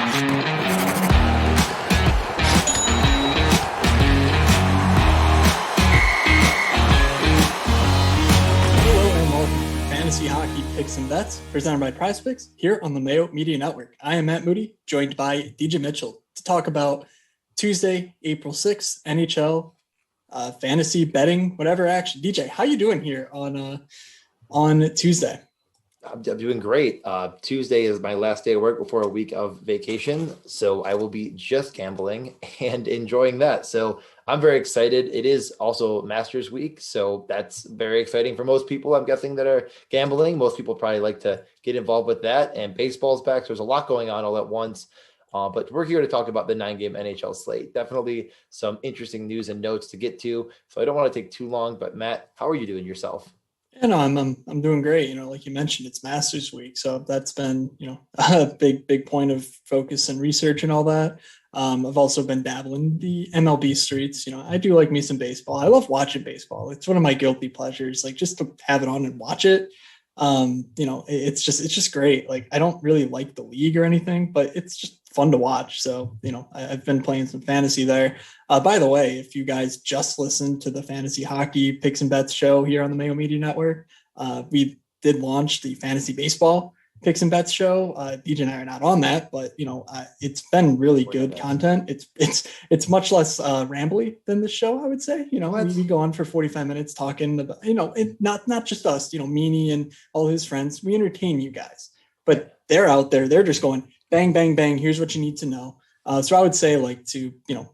Fantasy Hockey Picks and Bets, presented by Prize Picks, here on the Mayo Media Network. I am Matt Moody, joined by D.J. Mitchell, to talk about Tuesday, April 6th, NHL, fantasy betting, whatever action. DJ, how you doing here on Tuesday? I'm doing great. Tuesday is my last day of work before a week of vacation, so I will be just gambling and enjoying that. So I'm very excited. It is also Masters Week, so that's very exciting for most people, I'm guessing, that are gambling. Most people probably like to get involved with that, and baseball's back, so there's a lot going on all at once. But we're here to talk about the 9-game NHL slate. Definitely some interesting news and notes to get to, so I don't want to take too long. But Matt, how are you doing yourself? Yeah, no, I'm doing great. Like you mentioned, it's Masters Week, so that's been a big point of focus and research and all that. I've also been dabbling in the MLB streets. I do like me some baseball. I love watching baseball. It's one of my guilty pleasures. Like, just to have it on and watch it. It's just great. Like, I don't really like the league or anything, but it's just fun to watch. So, I've been playing some fantasy there. By the way, if you guys just listened to the Fantasy Hockey Picks and Bets show here on the Mayo Media Network, we did launch the Fantasy Baseball Picks and Bets show. DJ and I are not on that, but it's been really good content. It's much less rambly than the show, I would say. We go on for 45 minutes talking about, not just us, Meanie and all his friends. We entertain you guys, but they're out there. They're just going bang, bang, bang. Here's what you need to know. So I would say to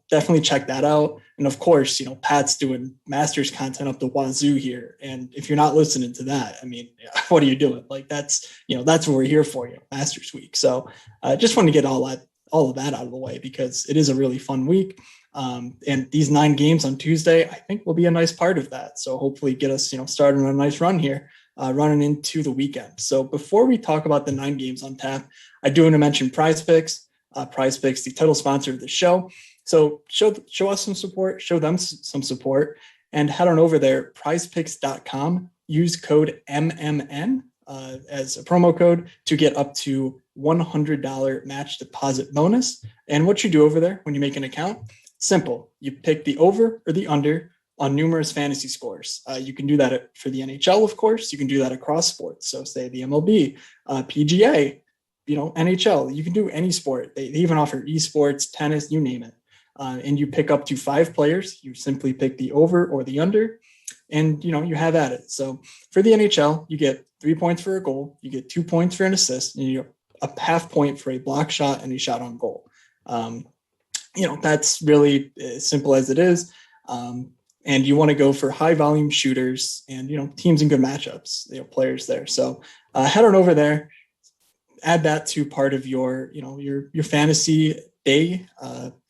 definitely check that out. And of course, Pat's doing Masters content up the wazoo here. And if you're not listening to that, I mean, what are you doing? Like, that's what we're here for, Masters Week. So I just want to get all of that out of the way, because it is a really fun week. And these 9 games on Tuesday, I think, will be a nice part of that. So hopefully get us, started on a nice run here, running into the weekend. So before we talk about the 9 games on tap, I do want to mention Prize Picks. Prize Picks, the title sponsor of the show. So show us some support, show them some support, and head on over there, prizepicks.com. Use code MMN as a promo code to get up to $100 match deposit bonus. And what you do over there when you make an account, simple. You pick the over or the under on numerous fantasy scores. You can do that for the NHL, of course. You can do that across sports. So say the MLB, PGA, NHL, you can do any sport. They even offer esports, tennis, you name it. And you pick up to 5 players. You simply pick the over or the under, and, you have at it. So for the NHL, you get 3 points for a goal. You get 2 points for an assist, and you get a half point for a block shot and a shot on goal. That's really as simple as it is. And you want to go for high volume shooters and, teams in good matchups, players there. So head on over there. Add that to part of your fantasy day,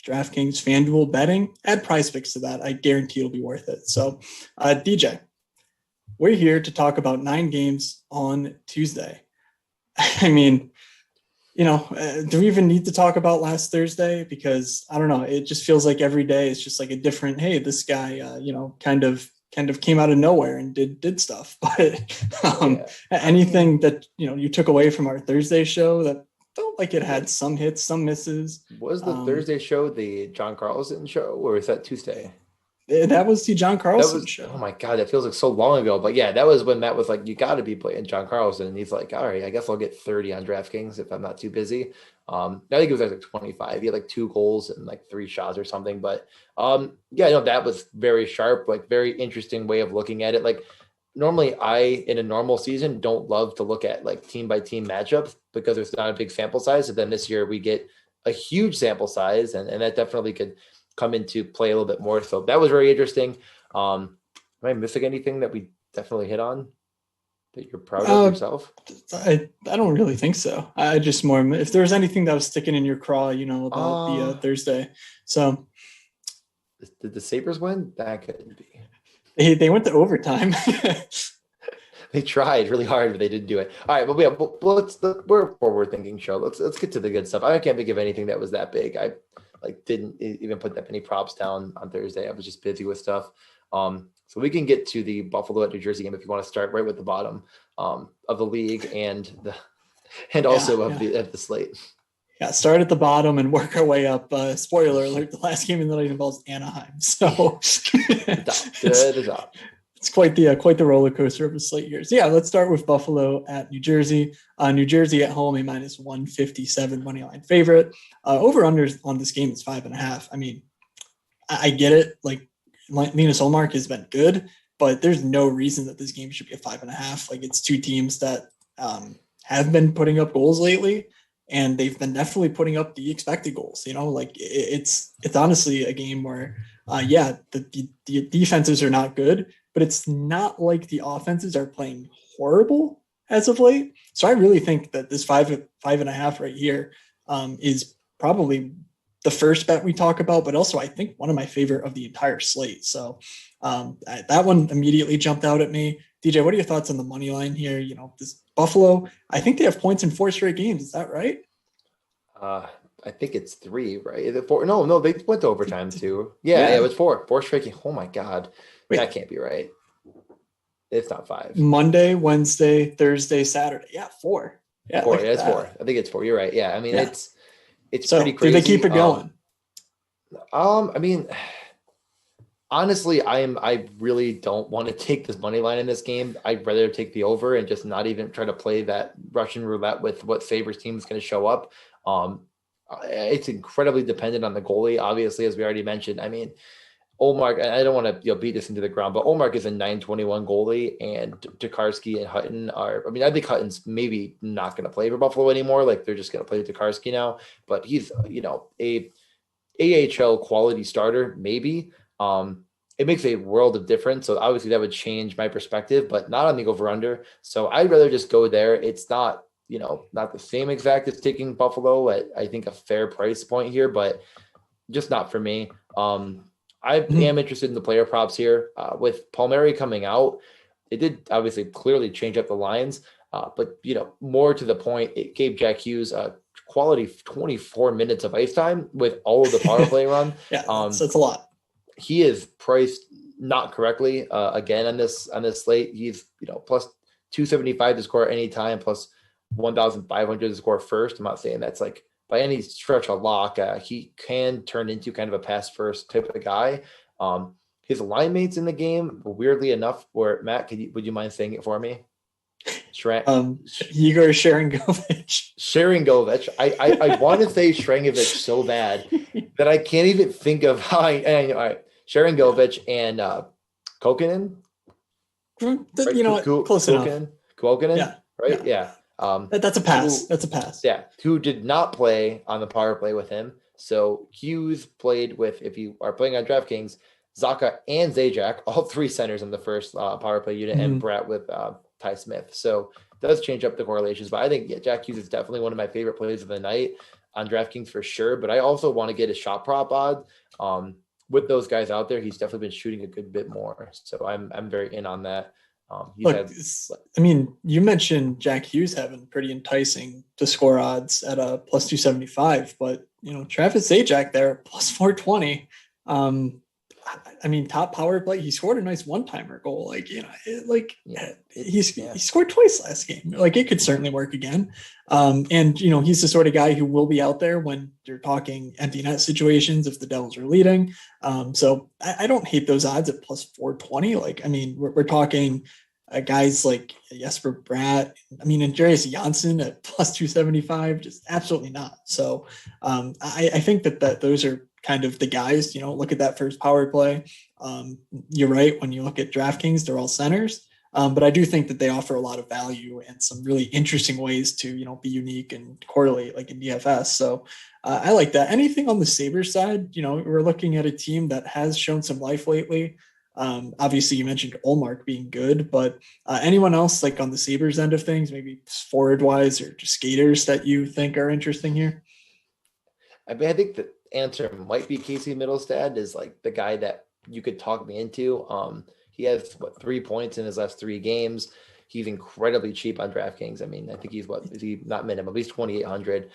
DraftKings, FanDuel betting. Add Prize Picks to that. I guarantee it'll be worth it. So, DJ, we're here to talk about 9 games on Tuesday. I mean, do we even need to talk about last Thursday? Because I don't know. It just feels like every day is just like a different, hey, this guy, kind of came out of nowhere and did stuff. But anything that you took away from our Thursday show that felt like it had some hits, some misses. Was the Thursday show the John Carlson show, or is that Tuesday? That was the John Carlson show. Oh my God, that feels like so long ago. But yeah, that was when Matt was like, you got to be playing John Carlson. And he's like, all right, I guess I'll get 30 on DraftKings if I'm not too busy. I think it was like 25. He had like 2 goals and like 3 shots or something. But that was very sharp, like very interesting way of looking at it. Like, normally in a normal season, don't love to look at like team by team matchups because there's not a big sample size. So then this year we get a huge sample size, and that definitely could come into play a little bit more. So that was very interesting. Am I missing anything that we definitely hit on that you're proud of yourself? I don't really think so. I just more, if there was anything that was sticking in your craw, about the Thursday. So did the Sabres win? That couldn't be. They went to overtime. They tried really hard, but they didn't do it. All right, but we're a forward-thinking show. Let's get to the good stuff. I can't think of anything that was that big. I didn't even put that many props down on Thursday. I was just busy with stuff. So we can get to the Buffalo at New Jersey game if you want to start right with the bottom of the league and also of the slate. Yeah, start at the bottom and work our way up. Spoiler alert: the last game in the night involves Anaheim, so it's quite the roller coaster of a slate here. So yeah, let's start with Buffalo at New Jersey. New Jersey at home, a minus 157 money line favorite. Over unders on this game is 5.5. I mean, I get it. Like Linus Ullmark has been good, but there's no reason that this game should be a 5.5. Like it's two teams that have been putting up goals lately, and they've been definitely putting up the expected goals. Like it's honestly a game where, the defenses are not good, but it's not like the offenses are playing horrible as of late. So I really think that this 5.5 right here is probably the first bet we talk about, but also I think one of my favorite of the entire slate. So that one immediately jumped out at me. DJ, what are your thoughts on the money line here? This Buffalo, I think they have points in 4 straight games. Is that right? I think it's 3, right? Is it 4? No, they went to overtime too. Yeah, it was 4. 4 straight games. Oh my God. Wait. That can't be right. It's not 5. Monday, Wednesday, Thursday, Saturday. Yeah, 4. Yeah, 4. Yeah, it's 4. I think it's 4. You're right. Yeah, I mean, it's so pretty crazy. Do they keep it going? I mean, honestly, I really don't want to take this money line in this game. I'd rather take the over and just not even try to play that Russian roulette with what Sabres team is going to show up. It's incredibly dependent on the goalie, obviously, as we already mentioned. I mean, Ullmark, I don't want to beat this into the ground, but Ullmark is a 921 goalie, and Tokarski and Hutton are. I mean, I think Hutton's maybe not going to play for Buffalo anymore. Like they're just going to play Tokarski now, but he's a AHL quality starter, maybe. It makes a world of difference. So obviously that would change my perspective, but not on the over under. So I'd rather just go there. It's not, not the same exact as taking Buffalo at, I think, a fair price point here, but just not for me. I am interested in the player props here. With Palmieri coming out, it did obviously clearly change up the lines, but more to the point, it gave Jack Hughes a quality 24 minutes of ice time with all of the power play run. Yeah, that's a lot. He is priced not correctly again on this slate. He's plus 275 to score any time, plus 1,500 to score first. I'm not saying that's like by any stretch a lock. He can turn into kind of a pass first type of guy. His line mates in the game, weirdly enough, where Matt, would you mind saying it for me? Igor Sharangovich. Sharangovich. I want to say Sharangovich so bad that I can't even think of how all right. Sharangovich and Kokkonen. Right? Close enough. Kokkonen, yeah. Right? Yeah. That's a pass. That's a pass. Yeah. Who did not play on the power play with him. So Hughes played with, if you are playing on DraftKings, Zacha and Zajac, all 3 centers in the first power play unit, and Brett with Ty Smith. So it does change up the correlations. But I think Jack Hughes is definitely one of my favorite plays of the night on DraftKings for sure. But I also want to get a shot prop odd. With those guys out there, he's definitely been shooting a good bit more. So I'm very in on that. You mentioned Jack Hughes having pretty enticing to score odds at a plus 275, but Travis Zajac there plus 420. Top power play. He scored a nice one-timer goal. He scored twice last game. Like it could certainly work again. He's the sort of guy who will be out there when you're talking empty net situations if the Devils are leading. So I don't hate those odds at plus 420. We're talking guys like Jesper Bratt. Andreas Janssen at plus 275. Just absolutely not. So I think that those are kind of the guys, look at that first power play. You're right. When you look at DraftKings, they're all centers. But I do think that they offer a lot of value and some really interesting ways to, be unique and correlate like in DFS. So I like that. Anything on the Sabres side, we're looking at a team that has shown some life lately. Obviously you mentioned Ullmark being good, but anyone else like on the Sabres end of things, maybe forward wise or just skaters that you think are interesting here? I think the answer might be Casey Middlestad is like the guy that you could talk me into. He has 3 points in his last 3 games. He's incredibly cheap on DraftKings. I think he's not minimum, at least 2,800.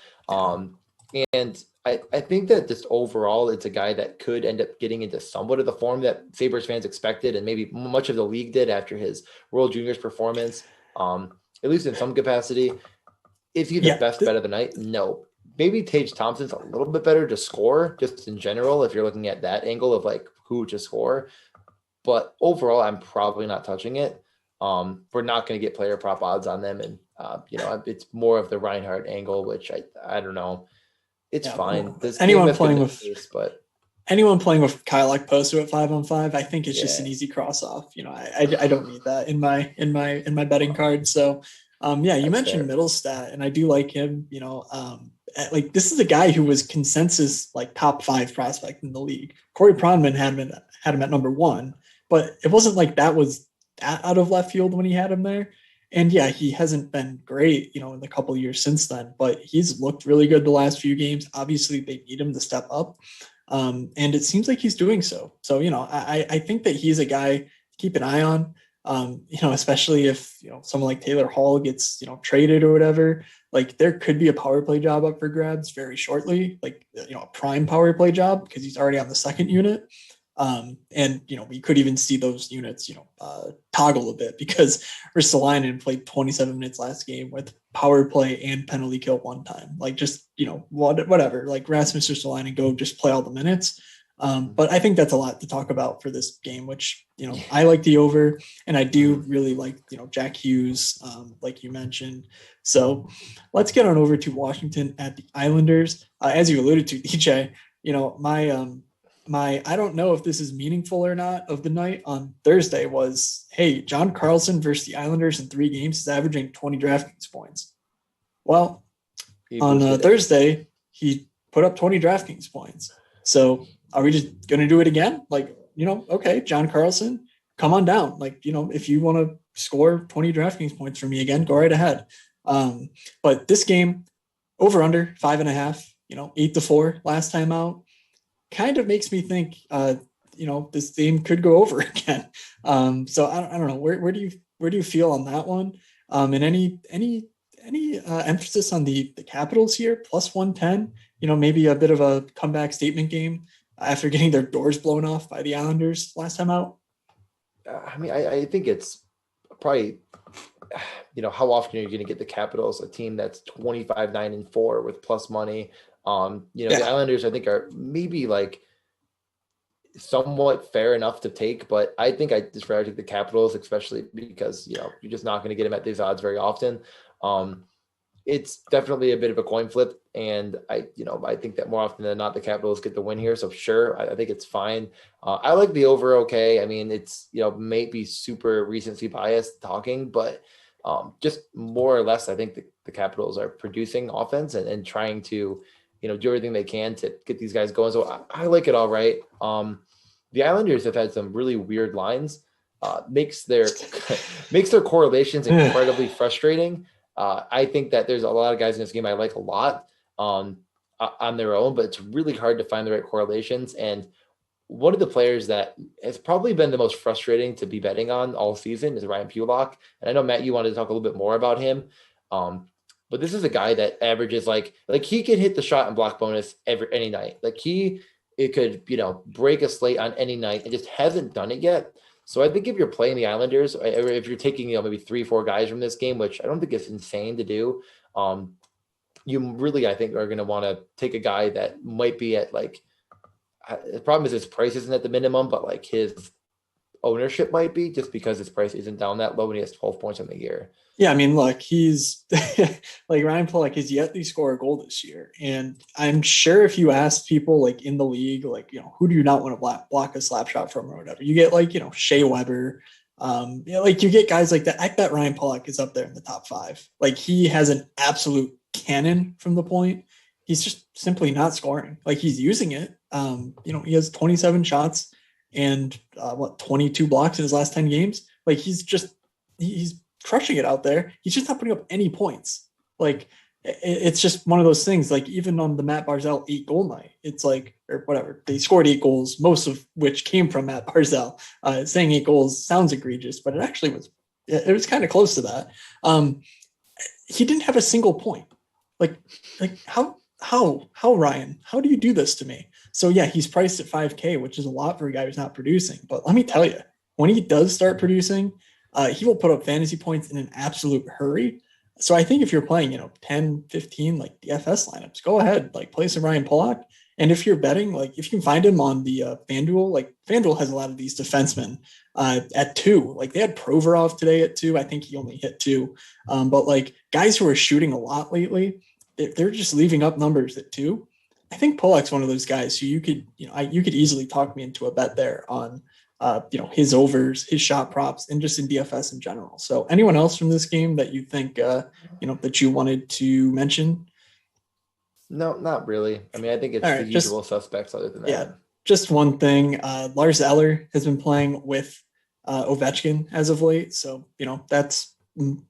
And I think that just overall, it's a guy that could end up getting into somewhat of the form that Sabres fans expected, and maybe much of the league did after his World Juniors performance, at least in some capacity. Is he the best bet of the night? No. maybe Tage Thompson's a little bit better to score just in general, if you're looking at that angle of like who to score. But overall, I'm probably not touching it. We're not going to get player prop odds on them. And, it's more of the Reinhardt angle, which I don't know. It's fine. Well, This anyone game has playing been with case, but anyone playing with Kyle Poster at 5-on-5, I think it's just an easy cross off. I don't need that in my betting card. So, you mentioned fair. Middlestat, and I do like him. Like this is a guy who was consensus like top 5 prospect in the league. Corey Pronman had him at number 1, but it wasn't like that was that out of left field when he had him there. And yeah, he hasn't been great, in the couple of years since then, but he's looked really good the last few games. Obviously, they need him to step up. And it seems like he's doing so. So, I think that he's a guy to keep an eye on, especially if, someone like Taylor Hall gets, traded or whatever. Like there could be a power play job up for grabs very shortly, like, a prime power play job because he's already on the second unit. And we could even see those units, toggle a bit because Ristolainen played 27 minutes last game with power play and penalty kill one time. Like just, whatever, like Rasmus Ristolainen go just play all the minutes. But I think that's a lot to talk about for this game, which, I like the over, and I do really like, Jack Hughes, like you mentioned. So let's get on over to Washington at the Islanders. As you alluded to, DJ, my I don't know if this is meaningful or not of the night on Thursday was, hey, John Carlson versus the Islanders in 3 games is averaging 20 DraftKings points. Well, on Thursday, he put up 20 DraftKings points. So are we just going to do it again? Like, okay, John Carlson, come on down. Like, if you want to score 20 DraftKings points for me again, go right ahead. But this game, over under 5.5, 8-4 last time out, kind of makes me think, this game could go over again. So I don't know. Where do you feel on that one? And any emphasis on the Capitals here, plus 110, maybe a bit of a comeback statement game after getting their doors blown off by the Islanders last time out? I think it's probably, how often are you going to get the Capitals, a team that's 25-9-4 with plus money? The Islanders, I think, are maybe like somewhat fair enough to take, but I think I just rather take the Capitals, especially because, you're just not going to get them at these odds very often. It's definitely a bit of a coin flip. And I think that more often than not, the Capitals get the win here. So sure, I think it's fine. I like the over. Okay. I mean, it's, maybe super recency bias talking, but just more or less, I think the Capitals are producing offense and trying to, do everything they can to get these guys going. So I like it all right. The Islanders have had some really weird lines. Makes their correlations incredibly frustrating. I think that there's a lot of guys in this game I like a lot on their own, but it's really hard to find the right correlations. And one of the players that has probably been the most frustrating to be betting on all season is Ryan Pulock. And I know, Matt, you wanted to talk a little bit more about him. But this is a guy that averages like he could hit the shot and block bonus any night. Like it could, break a slate on any night and just hasn't done it yet. So I think if you're playing the Islanders, or if you're taking, maybe 3-4 guys from this game, which I don't think is insane to do, you really, I think, are going to want to take a guy that might be at like, the problem is his price isn't at the minimum, but like his ownership might be, just because his price isn't down that low and he has 12 points on the year. Yeah, I mean, look, he's like Ryan Pulock has yet to score a goal this year. And I'm sure if you ask people like in the league, like, who do you not want to block a slap shot from or whatever, you get like, Shea Weber. Like you get guys like that. I bet Ryan Pulock is up there in the top 5. Like he has an absolute cannon from the point. He's just simply not scoring. Like he's using it. He has 27 shots and 22 blocks in his last 10 games. Like he's crushing it out there. He's just not putting up any points. Like it's just one of those things. Like even on the Matt Barzal 8-goal night, it's like, or whatever, they scored 8 goals, most of which came from Matt Barzal. Saying 8 goals sounds egregious, but it actually was. It was kind of close to that. He didn't have a single point. Like how Ryan? How do you do this to me? So yeah, he's priced at $5K, which is a lot for a guy who's not producing. But let me tell you, when he does start producing, he will put up fantasy points in an absolute hurry. So I think if you're playing, 10, 15 like DFS lineups, go ahead, like play some Ryan Pollock. And if you're betting, like if you can find him on the FanDuel, like FanDuel has a lot of these defensemen at two. Like they had Provorov today at two. I think he only hit two. But like guys who are shooting a lot lately, they're just leaving up numbers at two. I think Pollock's one of those guys who you could, you could easily talk me into a bet there on his overs, his shot props, and just in DFS in general. So anyone else from this game that you think, that you wanted to mention? No, not really. I mean, I think All it's the right, usual suspects other than yeah, that. just one thing. Lars Eller has been playing with Ovechkin as of late. So, that's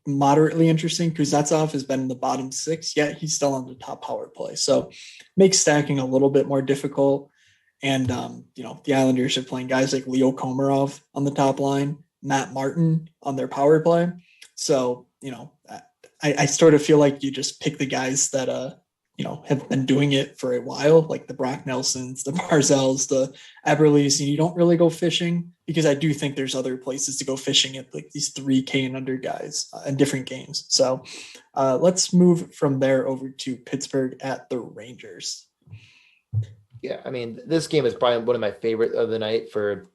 moderately interesting. Kuznetsov has been in the bottom six, yet he's still on the top power play. So makes stacking a little bit more difficult. And, the Islanders are playing guys like Leo Komarov on the top line, Matt Martin on their power play. So, I sort of feel like you just pick the guys that, have been doing it for a while, like the Brock Nelsons, the Barzels, the Eberleys, and you don't really go fishing because I do think there's other places to go fishing at like these 3K and under guys in different games. So let's move from there over to Pittsburgh at the Rangers. Yeah, I mean, this game is probably one of my favorite of the night for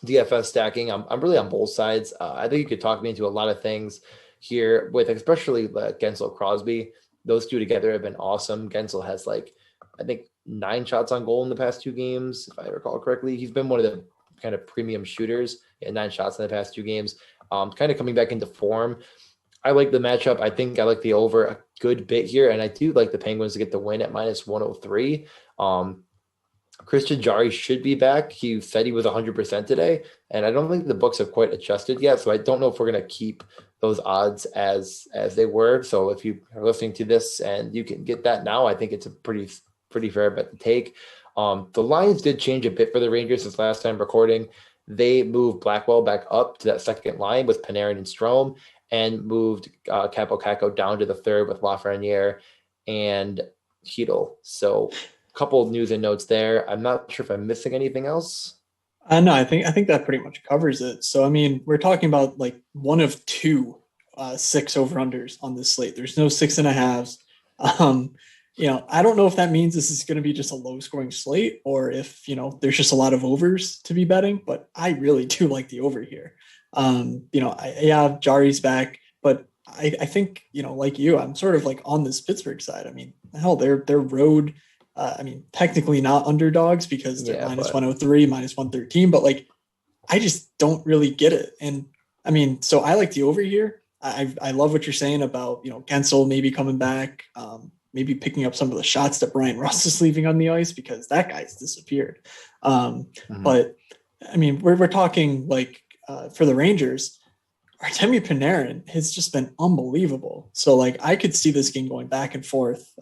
DFS stacking. I'm really on both sides. I think you could talk me into a lot of things here with especially Gensel Crosby. Those two together have been awesome. Gensel has I think 9 shots on goal in the past 2 games, if I recall correctly. He's been one of the kind of premium shooters. 9 shots in the past 2 games. Kind of coming back into form. I like the matchup. I think I like the over a good bit here, and I do like the Penguins to get the win at -103. Christian Jarry should be back. He said he was 100% today, and I don't think the books have quite adjusted yet, so I don't know if we're going to keep those odds as they were. So if you are listening to this and you can get that now, I think it's a pretty fair bet to take. The lines did change a bit for the Rangers since last time recording. They moved Blackwell back up to that second line with Panarin and Strome, and moved Capo Caco down to the third with Lafreniere and Hedl. So couple of news and notes there. I'm not sure if I'm missing anything else. No, I think that pretty much covers it. So I mean, we're talking about like one of two 6 over unders on this slate. There's no 6.5s. I don't know if that means this is going to be just a low scoring slate or if there's just a lot of overs to be betting. But I really do like the over here. Jari's back, but I think like you, I'm sort of like on this Pittsburgh side. I mean, hell, their road. Technically not underdogs because they're -103, -113, but like, I just don't really get it. And I mean, so I like the over here. I love what you're saying about, Gensel maybe coming back, maybe picking up some of the shots that Brian Ross is leaving on the ice because that guy's disappeared. But I mean, we're talking like for the Rangers, Artemi Panarin has just been unbelievable. So like, I could see this game going back and forth.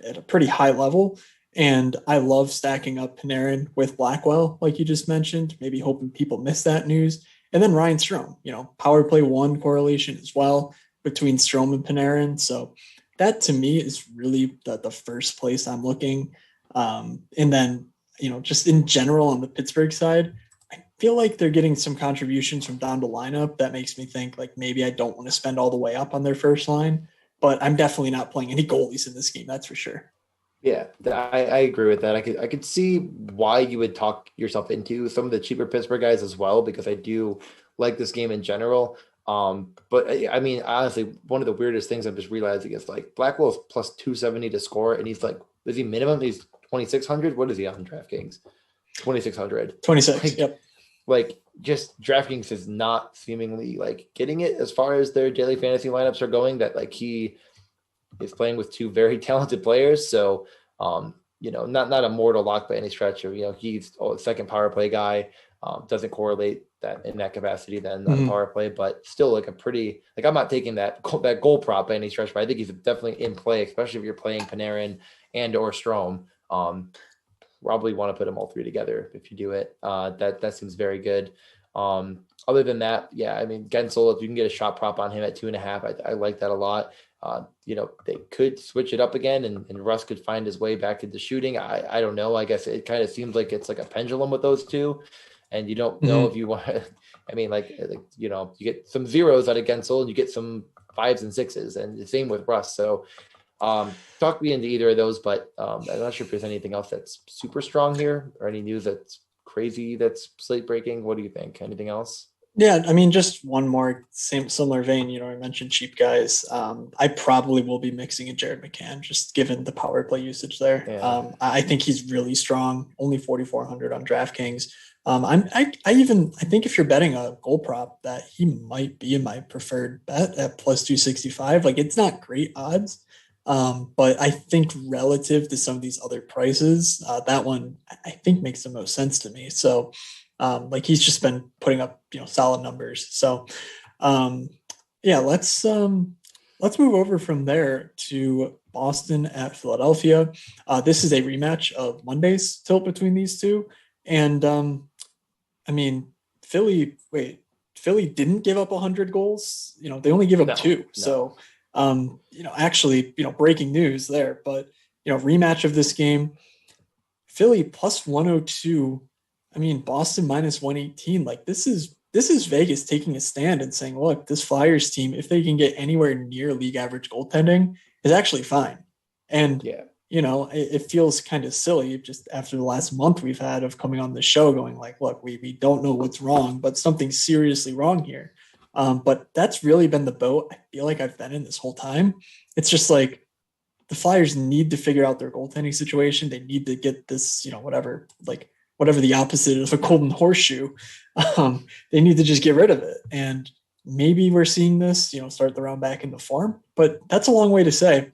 At a pretty high level. And I love stacking up Panarin with Blackwell, like you just mentioned, maybe hoping people miss that news. And then Ryan Strome, power play 1 correlation as well between Strome and Panarin. So that to me is really the first place I'm looking. And then, just in general on the Pittsburgh side, I feel like they're getting some contributions from down the lineup that makes me think like maybe I don't want to spend all the way up on their first line. But I'm definitely not playing any goalies in this game. That's for sure. Yeah, I agree with that. I could see why you would talk yourself into some of the cheaper Pittsburgh guys as well, because I do like this game in general. But I mean, honestly, one of the weirdest things I'm just realizing is like Blackwell's plus 270 to score, and he's like, is he minimum? He's 2,600. What is he on DraftKings? 2,600. 26. Like, Yep. like just DraftKings is not seemingly like getting it as far as their daily fantasy lineups are going, that like he is playing with 2 very talented players. So, not a mortal lock by any stretch of, he's a second power play guy, doesn't correlate that in that capacity then on power play, but still like a pretty, like I'm not taking that goal prop by any stretch, but I think he's definitely in play, especially if you're playing Panarin and or Strome. Probably want to put them all 3 together if you do it. That seems very good. Other than that, yeah, I mean, Gensel, if you can get a shot prop on him at 2.5, I like that a lot. They could switch it up again and Russ could find his way back into shooting. I don't know. I guess it kind of seems like it's like a pendulum with those two. And you don't know if you want, I mean, you get some zeros out of Gensel and you get some 5s and 6s, and the same with Russ. So talk me into either of those, but I'm not sure if there's anything else that's super strong here or any news that's crazy that's slate breaking. What do you think? Anything else? Yeah, I mean, just one more similar vein. I mentioned cheap guys. I probably will be mixing in Jared McCann, just given the power play usage there. Yeah. I think he's really strong. Only 4,400 on DraftKings. I think if you're betting a goal prop, that he might be my preferred bet at plus 265. Like, it's not great odds, but I think relative to some of these other prices, that one I think makes the most sense to me. So like he's just been putting up, solid numbers. So yeah, let's move over from there to Boston at Philadelphia. This is a rematch of Monday's tilt between these two. And I mean, Philly didn't give up 100 goals. They only give up two. So actually, breaking news there, but rematch of this game, Philly plus 102. I mean, Boston minus 118. Like, this is Vegas taking a stand and saying, look, this Flyers team, if they can get anywhere near league average goaltending, is actually fine. And it feels kind of silly just after the last month we've had of coming on the show going like, look, we don't know what's wrong, but something's seriously wrong here. But that's really been the boat I feel like I've been in this whole time. It's just like the Flyers need to figure out their goaltending situation. They need to get this, whatever the opposite of a golden horseshoe. They need to just get rid of it. And maybe we're seeing this, start the round back into form, but that's a long way to say.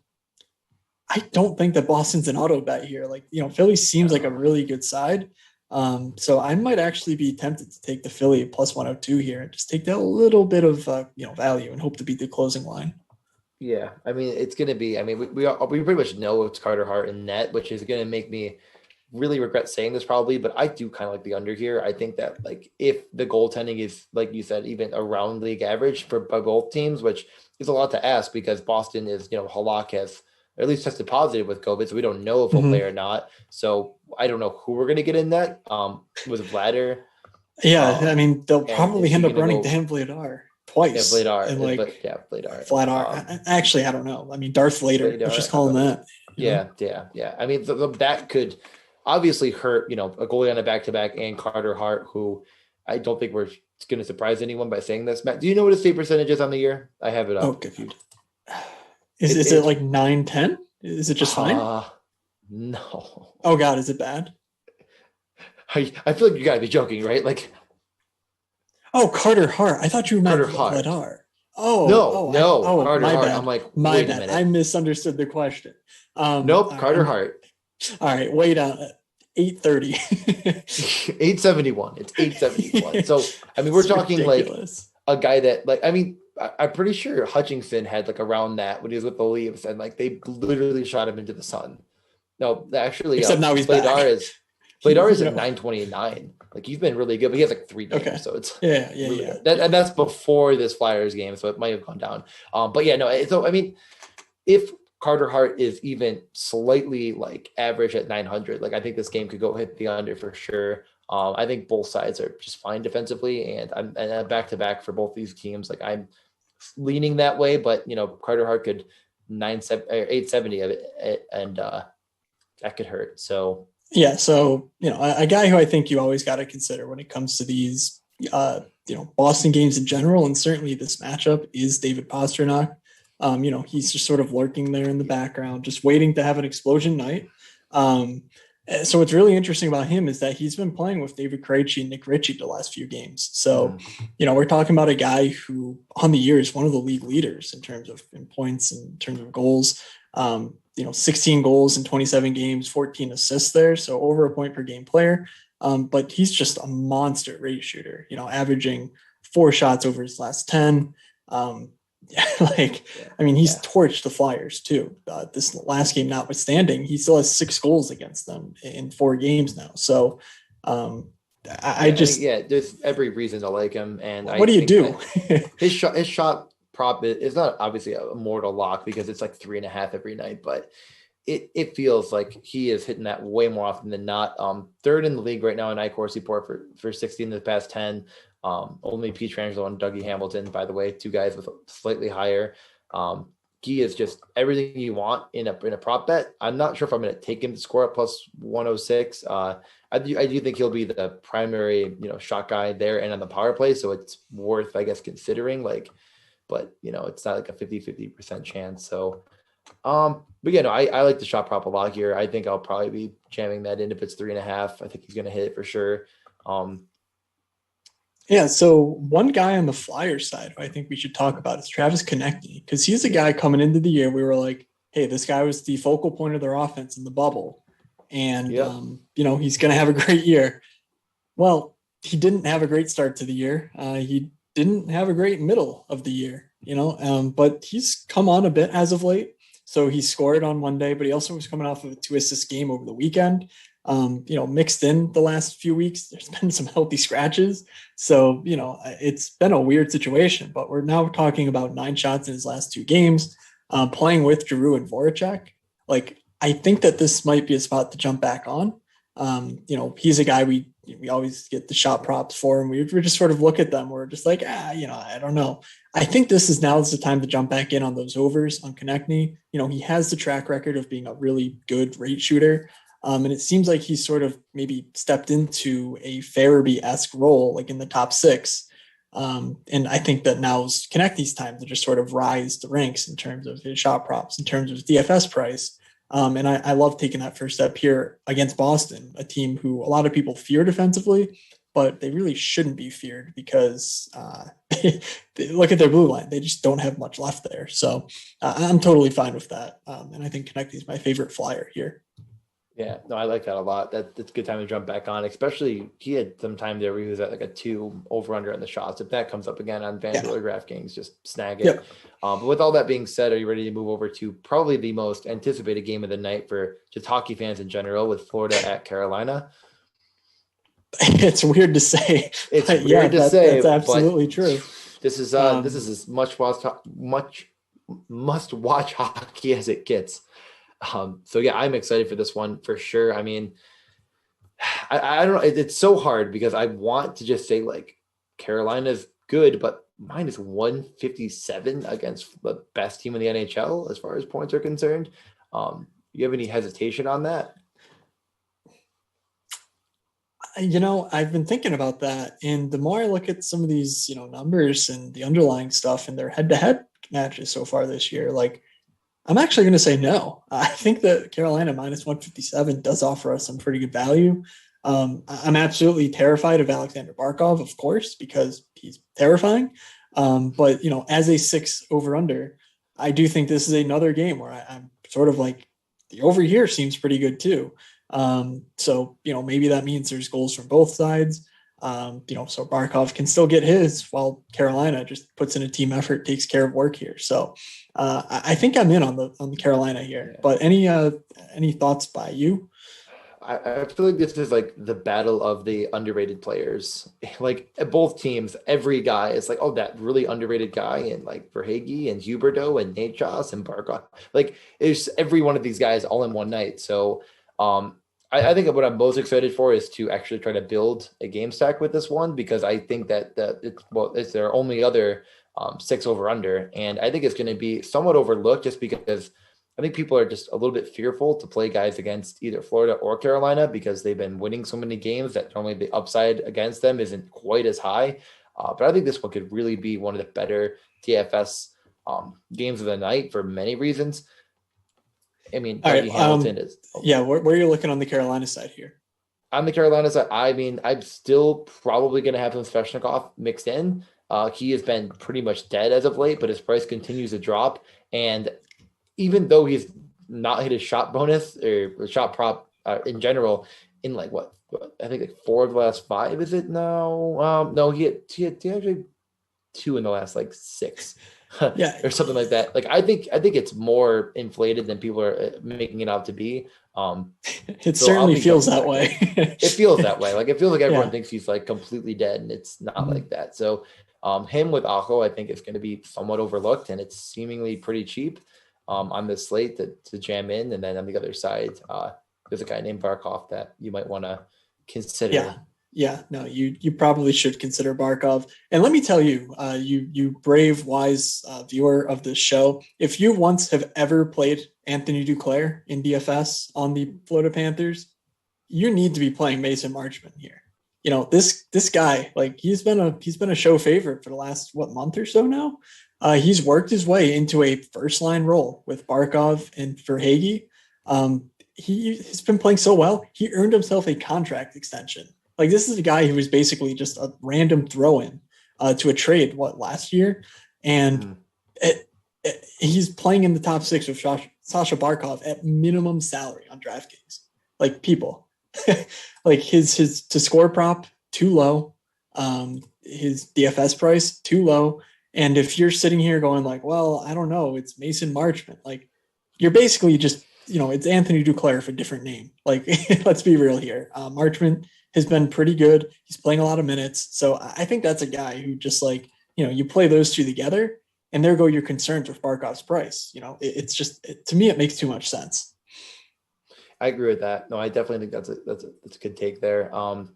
I don't think that Boston's an auto bet here. Like, Philly seems like a really good side. So I might actually be tempted to take the Philly plus 102 here and just take that little bit of, value and hope to beat the closing line. Yeah. I mean, it's going to be, we pretty much know it's Carter Hart in net, which is going to make me really regret saying this probably, but I do kind of like the under here. I think that like if the goaltending is, like you said, even around league average by both teams, which is a lot to ask because Boston is, Halak has at least tested positive with COVID, so we don't know if he'll play or not. So I don't know who we're going to get in that. Was Vladar? Yeah, I mean, they'll probably end up running Dan Vladar twice. Yeah, Vladar. And like, Vladar. Vladar. Actually, I don't know. I mean, Darth Vader. Let's just call him that. Yeah. I mean, that could obviously hurt, a goalie on a back-to-back and Carter Hart, who I don't think we're going to surprise anyone by saying this. Matt, do you know what his save percentage is on the year? I have it up. Okay. Is it like 9-10? Is it just fine? No. Oh God, is it bad? I feel like you gotta be joking, right? Like, Carter Hart. I thought you meant Vladar. Carter my Hart. bad. I'm like, my bad. I misunderstood the question. Nope, Carter Hart. All right, way down at 830. 871. It's 871. So I mean, we're talking ridiculous. Like a guy that, like, I mean, I'm pretty sure Hutchinson had like around that when he was with the Leafs, and like they literally shot him into the sun. No, actually, except now he's Vladar is at 929. Like, he's been really good, but he has like 3 games, okay. So it's really good. And that's before this Flyers game, so it might have gone down. But yeah, no. So I mean, if Carter Hart is even slightly like average at 900, like I think this game could go hit the under for sure. I think both sides are just fine defensively, and I'm back to back for both these teams. Like, I'm leaning that way, but Carter Hart could 870 of it, and that could hurt. So yeah, so a guy who I think you always got to consider when it comes to these Boston games in general, and certainly this matchup, is David Pastrnak. He's just sort of lurking there in the background, just waiting to have an explosion night. So what's really interesting about him is that he's been playing with David Krejci and Nick Ritchie the last few games. So, we're talking about a guy who on the year is one of the league leaders in terms of points and in terms of goals. 16 goals in 27 games, 14 assists there. So over a point per game player. But he's just a monster rate shooter, averaging 4 shots over his last 10. He's torched the Flyers too. This last game notwithstanding, he still has 6 goals against them in 4 games now. So there's every reason to like him. And what do you do? his shot prop is not obviously a mortal lock because it's like 3.5 every night, but it feels like he is hitting that way more often than not. 3rd in the league right now in iCourse report for 60 in the past 10. Only Pietrangelo and Dougie Hamilton, by the way, two guys with slightly higher. He is just everything you want in a prop bet. I'm not sure if I'm going to take him to score at plus 106. I do think he'll be the primary, shot guy there and on the power play. So it's worth, I guess, considering but it's not like a 50% chance. So, but I like the shot prop a lot here. I think I'll probably be jamming that in if it's 3.5. I think he's going to hit it for sure. Yeah, so one guy on the Flyers side who I think we should talk about is Travis Konechny, because he's a guy coming into the year. We were like, hey, this guy was the focal point of their offense in the bubble. And, he's going to have a great year. Well, he didn't have a great start to the year. He didn't have a great middle of the year, but he's come on a bit as of late. So he scored on Monday, but he also was coming off of a 2-assist game over the weekend. Mixed in the last few weeks, there's been some healthy scratches. So, it's been a weird situation, but we're now talking about 9 shots in his last 2 games, playing with Giroux and Voracek. Like, I think that this might be a spot to jump back on. He's a guy we always get the shot props for, and we just sort of look at them. We're just like, I don't know. I think this is the time to jump back in on those overs on Konechny. He has the track record of being a really good rate shooter. And it seems like he's sort of maybe stepped into a Farabee-esque role, like in the top 6. And I think that now's Konechny's time to just sort of rise the ranks in terms of his shot props, in terms of his DFS price. And I love taking that first step here against Boston, a team who a lot of people fear defensively, but they really shouldn't be feared because they look at their blue line. They just don't have much left there. So I'm totally fine with that. And I think Konechny is my favorite Flyer here. Yeah, no, I like that a lot. That's a good time to jump back on, especially he had some time there where he was at like a 2 over under on the shots. If that comes up again on FanDuel or DraftKings, just snag it. Yep. But with all that being said, are you ready to move over to probably the most anticipated game of the night for just hockey fans in general with Florida at Carolina? It's weird to say. It's weird to say. That's absolutely true. This is as much must watch hockey as it gets. So yeah, I'm excited for this one for sure. I mean, I don't know. It's so hard because I want to just say like Carolina's good, but minus 157 against the best team in the NHL as far as points are concerned. You have any hesitation on that? I've been thinking about that. And the more I look at some of these, numbers and the underlying stuff and their head-to-head matches so far this year, like, I'm actually going to say no. I think that Carolina minus 157 does offer us some pretty good value. I'm absolutely terrified of Alexander Barkov, of course, because he's terrifying. But, as a 6 over under, I do think this is another game where I'm sort of like the over here seems pretty good too. So, maybe that means there's goals from both sides. So Barkov can still get his while Carolina just puts in a team effort, takes care of work here. So I think I'm in on the Carolina here. Yeah. But any thoughts by you? I feel like this is like the battle of the underrated players. Like at both teams, every guy is like, oh, that really underrated guy, and like Verhaeghe and Huberdeau and Nate Joss and Barkov. Like it's every one of these guys all in one night. So I think what I'm most excited for is to actually try to build a game stack with this one, because I think that it's their only other 6 over under. And I think it's going to be somewhat overlooked just because I think people are just a little bit fearful to play guys against either Florida or Carolina because they've been winning so many games that normally the upside against them isn't quite as high. But I think this one could really be one of the better DFS games of the night for many reasons. I mean, Hamilton is. Yeah, where are you looking on the Carolina side here? On the Carolina side, I mean, I'm still probably going to have some Svechnikov mixed in. He has been pretty much dead as of late, but his price continues to drop. And even though he's not hit his shot bonus or shot prop in general, in like what I think like 4 of the last 5, is it now? No, he had actually 2 in the last like 6. Yeah, or something like that. Like I think it's more inflated than people are making it out to be. It certainly feels that way. It feels that way. Like it feels like everyone thinks he's like completely dead, and it's not like that. So him with Aho, I think is going to be somewhat overlooked, and it's seemingly pretty cheap on the slate to jam in. And then on the other side, there's a guy named Barkov that you might want to consider. Yeah, no, you probably should consider Barkov. And let me tell you, you brave, wise viewer of this show, if you once have ever played Anthony Duclair in DFS on the Florida Panthers, you need to be playing Mason Marchment here. You know, this guy, like he's been a show favorite for the last month or so now. He's worked his way into a first line role with Barkov and Verhage. He's been playing so well. He earned himself a contract extension. Like this is a guy who was basically just a random throw in to a trade last year, and he's playing in the top six with Sasha Barkov at minimum salary on DraftKings. Like people, like his to score prop too low, his DFS price too low, and if you're sitting here going like, well, I don't know, it's Mason Marchment, like you're basically just it's Anthony Duclair with a different name. Like let's be real here, Marchment has been pretty good. He's playing a lot of minutes, so I think that's a guy who just like you play those two together, and there go your concerns with Barkov's price. It's just to me it makes too much sense. I agree with that. No, I definitely think that's a good take there.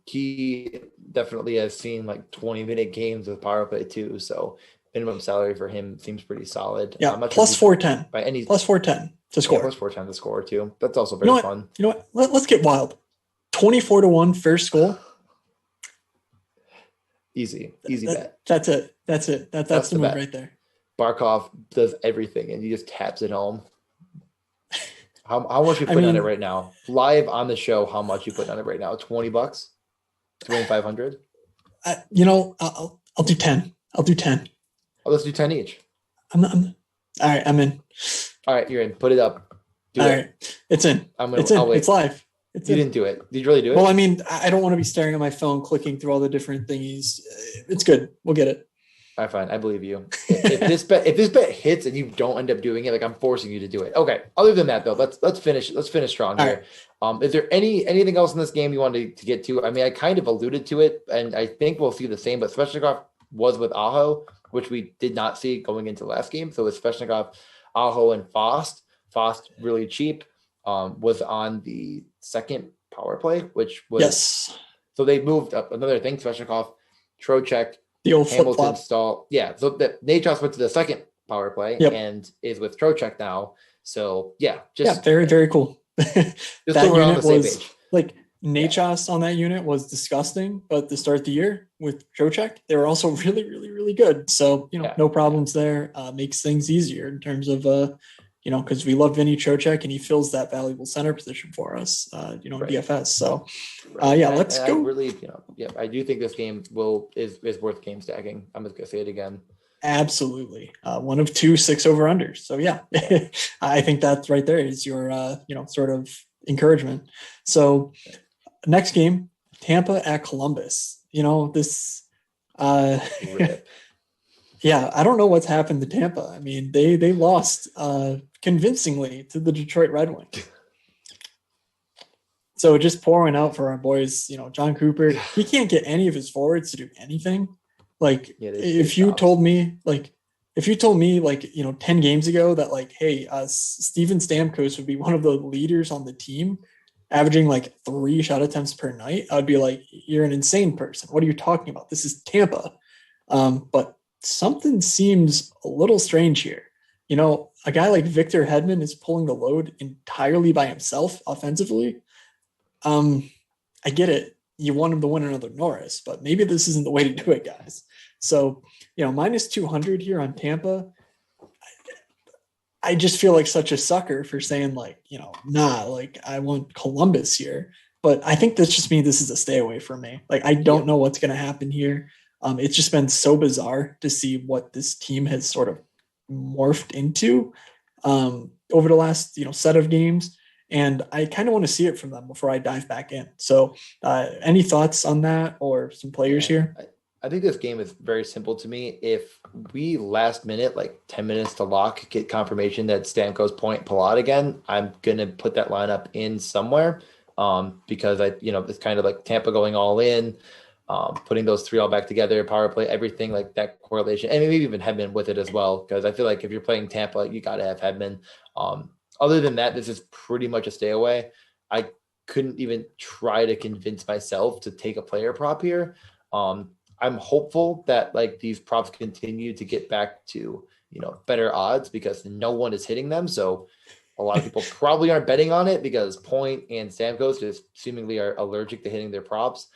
He definitely has seen like 20-minute games with power play too. So minimum salary for him seems pretty solid. Yeah, plus 410 by any plus 410 to score. Yeah, plus 410 to score too. That's also very fun. You know what? Let's get wild. 24-1 first goal. Easy bet. That's it. That's the move right there. Barkov does everything, and he just taps it home. How much you put on it right now? Live on the show, how much you put on it right now? $20? $2,500? I'll do 10. I'll do 10. Oh, let's do 10 each. All right, I'm in. All right, you're in. Put it up. All right, it's in. It's in. It's live. You didn't do it. Did you really do it? Well, I mean, I don't want to be staring at my phone, clicking through all the different thingies. It's good. We'll get it. All right, fine. I believe you. If this bet hits and you don't end up doing it, like I'm forcing you to do it. Okay. Other than that, though, let's finish strong here. Right. Is there anything else in this game you wanted to get to? I mean, I kind of alluded to it, and I think we'll see the same. But Svechnikov was with Aho, which we did not see going into last game. So with Svechnikov, Aho, and Fost really cheap. Was on the second power play, which was So they moved up another thing. Svechnikov, Trocheck, the old Hamilton, Stahl. Yeah, so that Natros went to the second power play and is with Trocheck now. So very, very cool. Just that so we're on the same page. Like Natros on that unit was disgusting, but to start the year with Trocheck, they were also really, really, really good. So no problems there. Makes things easier in terms of because we love Vinny Trocheck and he fills that valuable center position for us, in DFS. So, let's go. I really, I do think this game is worth game stacking. I'm just going to say it again. Absolutely. One of 2 6 over-unders. So, I think that's right there is your, sort of encouragement. So, next game, Tampa at Columbus. This Yeah, I don't know what's happened to Tampa. I mean, they lost convincingly to the Detroit Red Wings. So just pouring out for our boys, John Cooper, he can't get any of his forwards to do anything. Like if you told me 10 games ago that like, hey, Steven Stamkos would be one of the leaders on the team, averaging like 3 shot attempts per night, I would be like, you're an insane person. What are you talking about? This is Tampa. But something seems a little strange here. A guy like Victor Hedman is pulling the load entirely by himself offensively. I get it. You want him to win another Norris, but maybe this isn't the way to do it, guys. So, minus 200 here on Tampa. I just feel like such a sucker for saying I want Columbus here. But I think this just means this is a stay away from me. Like, I don't know what's going to happen here. It's just been so bizarre to see what this team has sort of morphed into over the last, set of games. And I kind of want to see it from them before I dive back in. So any thoughts on that or some players here? I think this game is very simple to me. If we last minute, like 10 minutes to lock, get confirmation that Stamkos point Palat again, I'm going to put that lineup in somewhere because it's kind of like Tampa going all in. Putting those 3 all back together, power play, everything like that correlation, and maybe even Hedman with it as well. Because I feel like if you're playing Tampa, you got to have Hedman. Other than that, this is pretty much a stay away. I couldn't even try to convince myself to take a player prop here. I'm hopeful that like these props continue to get back to, better odds because no one is hitting them. So a lot of people probably aren't betting on it because Point and Stamkos just seemingly are allergic to hitting their props.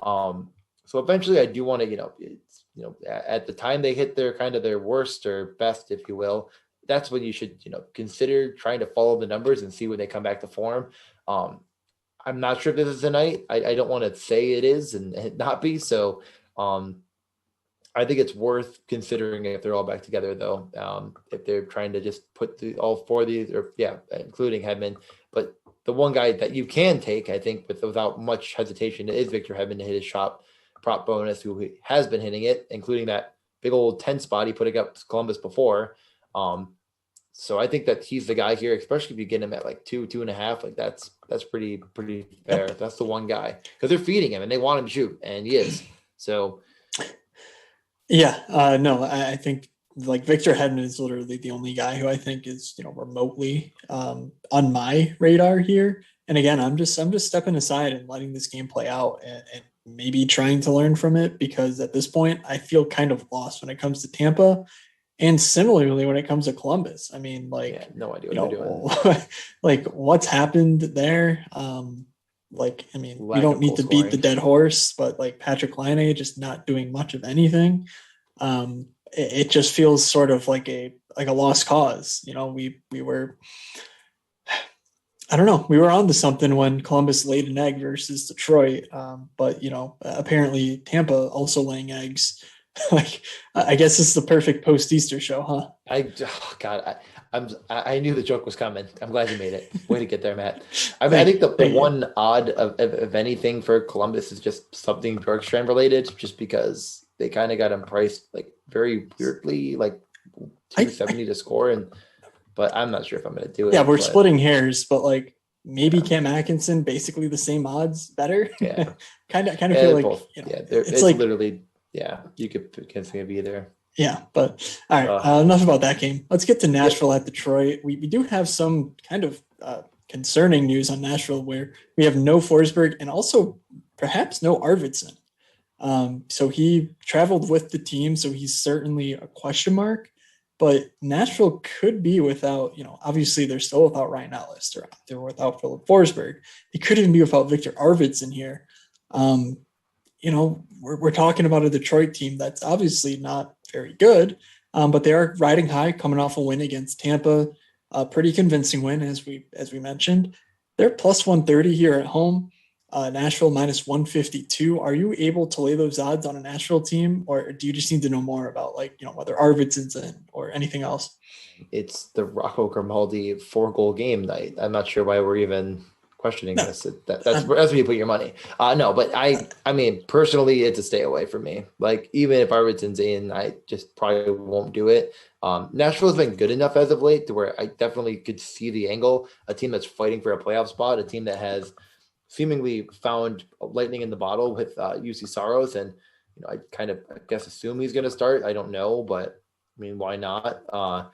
So eventually I do want to, at the time they hit their kind of their worst or best, if you will, that's when you should, consider trying to follow the numbers and see when they come back to form. I'm not sure if this is the night. I don't want to say it is and it not be. So I think it's worth considering if they're all back together, though. If they're trying to just put all four of these, or including Hedman. But the one guy that you can take, I think, without much hesitation, is Victor Hedman to hit his shot prop bonus, who has been hitting it, including that big old 10 spot he put up Columbus before. So I think that he's the guy here, especially if you get him at like 2.5. Like that's pretty fair. Yep. That's the one guy because they're feeding him and they want him to shoot, and he is. So. Yeah, no, I think like Victor Hedman is literally the only guy who I think is, remotely on my radar here. And again, I'm just stepping aside and letting this game play out and maybe trying to learn from it, because at this point I feel kind of lost when it comes to Tampa. And similarly, when it comes to Columbus, I mean, no idea what they're doing. Like what's happened there. We don't need to beat the dead horse, but like Patrick Laine just not doing much of anything. It just feels sort of like a lost cause. We were, I don't know, we were on to something when Columbus laid an egg versus Detroit. But apparently Tampa also laying eggs. Like, I guess this is the perfect post-Easter show, huh? I knew the joke was coming. I'm glad you made it. Way to get there, Matt. I think the one odd of anything for Columbus is just something Bjorkstrand related, just because they kind of got him priced like very weirdly, like 270 to score, but I'm not sure if I'm going to do it. Yeah, we're splitting hairs, but like maybe Cam Atkinson, basically the same odds, better. Yeah, kind of feel like both. It's like literally. Yeah, you could consider be there. Yeah, but all right, enough about that game. Let's get to Nashville at Detroit. We do have some kind of concerning news on Nashville, where we have no Forsberg and also perhaps no Arvidsson. So he traveled with the team, so he's certainly a question mark. But Nashville could be without, obviously they're still without Ryan Ellis. They're without Philip Forsberg. They could even be without Victor Arvidsson here. We're talking about a Detroit team that's obviously not very good, but they are riding high, coming off a win against Tampa, a pretty convincing win, as we mentioned. They're plus 130 here at home. Nashville minus 152. Are you able to lay those odds on a Nashville team, or do you just need to know more about whether Arvidsson's in or anything else? It's the Rocco Grimaldi 4-goal game night. I'm not sure why we're even questioning this. That's where you put your money. No, but I mean, personally, it's a stay away from me. Like, even if Arvidsson's in, I just probably won't do it. Nashville has been good enough as of late to where I definitely could see the angle. A team that's fighting for a playoff spot, a team that has seemingly found lightning in the bottle with UC Saros, and I guess assume he's going to start. I don't know, but I mean, why not?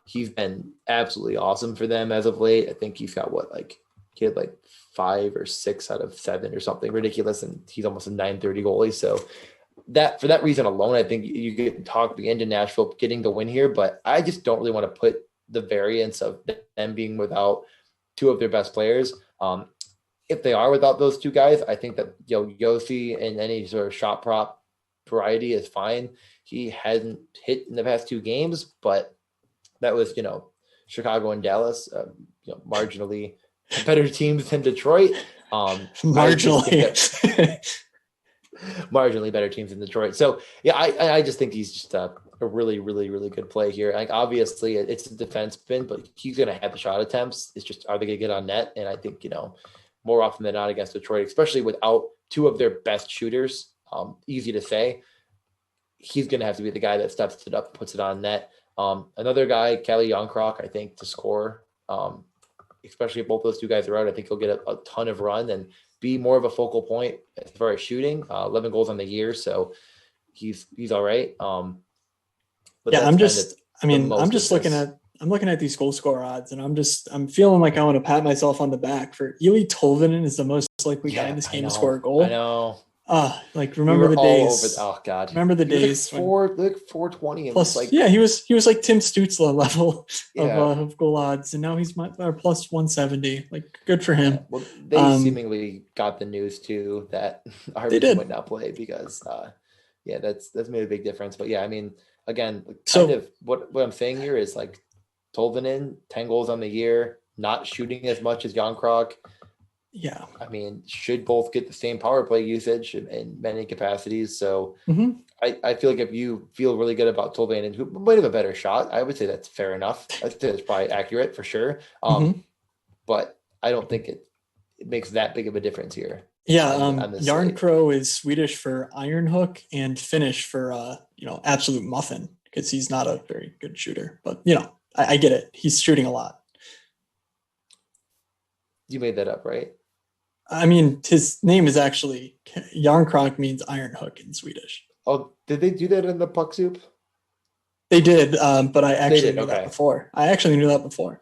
He's been absolutely awesome for them as of late. I think he's got he had 5 or 6 out of 7 or something ridiculous, and he's almost a 930 goalie. So that, for that reason alone, I think you could talk the end of Nashville getting the win here, but I just don't really want to put the variance of them being without 2 of their best players. If they are without those 2 guys, I think that Yossi in any sort of shot prop variety is fine. He hasn't hit in the past 2 games, but that was Chicago and Dallas, marginally better teams than Detroit. Marginally better teams in Detroit. So yeah, I just think he's just a really, really, really good play here. Like, obviously it's a defenseman, but he's going to have the shot attempts. It's just, are they going to get on net? And I think, more often than not against Detroit, especially without 2 of their best shooters, easy to say, he's going to have to be the guy that steps it up, puts it on net. Another guy, Kelly Youngcroc, I think, to score, especially if both those 2 guys are out, I think he'll get a ton of run and be more of a focal point as far as shooting. 11 goals on the year, so he's all right. But yeah, I'm just looking at I'm looking at these goal score odds, and I'm feeling like I want to pat myself on the back for Eli Tolvanen is the most likely guy in this game to score a goal. I know. Like We remember were the all days. over. Oh God, Remember the he was days when 420 and plus, like yeah, he was like Tim Stützle level yeah. of goal odds, and now he's plus 170. Like good for him. Yeah. Well, they seemingly got the news too that They Arvidsson did. might not play because yeah, that's made a big difference. But yeah, I mean, again, kind So of what I'm saying here is like Tolvanen, 10 goals on the year, not shooting as much as Jan Krok. yeah, I mean, should both get the same power play usage in many capacities. So I feel like if you feel really good about Tolvanen, who might have a better shot, I would say that's fair enough. I'd say that's probably accurate for sure. But I don't think it makes that big of a difference here. Yeah, on this Yarncrow is Swedish for iron hook and Finnish for absolute muffin because he's not a very good shooter. But I get it. He's shooting a lot. You made that up, right? I mean, his name is actually Yarncroc means iron hook in Swedish. Oh, did they do that in the puck soup? They did, but I actually knew that okay. before.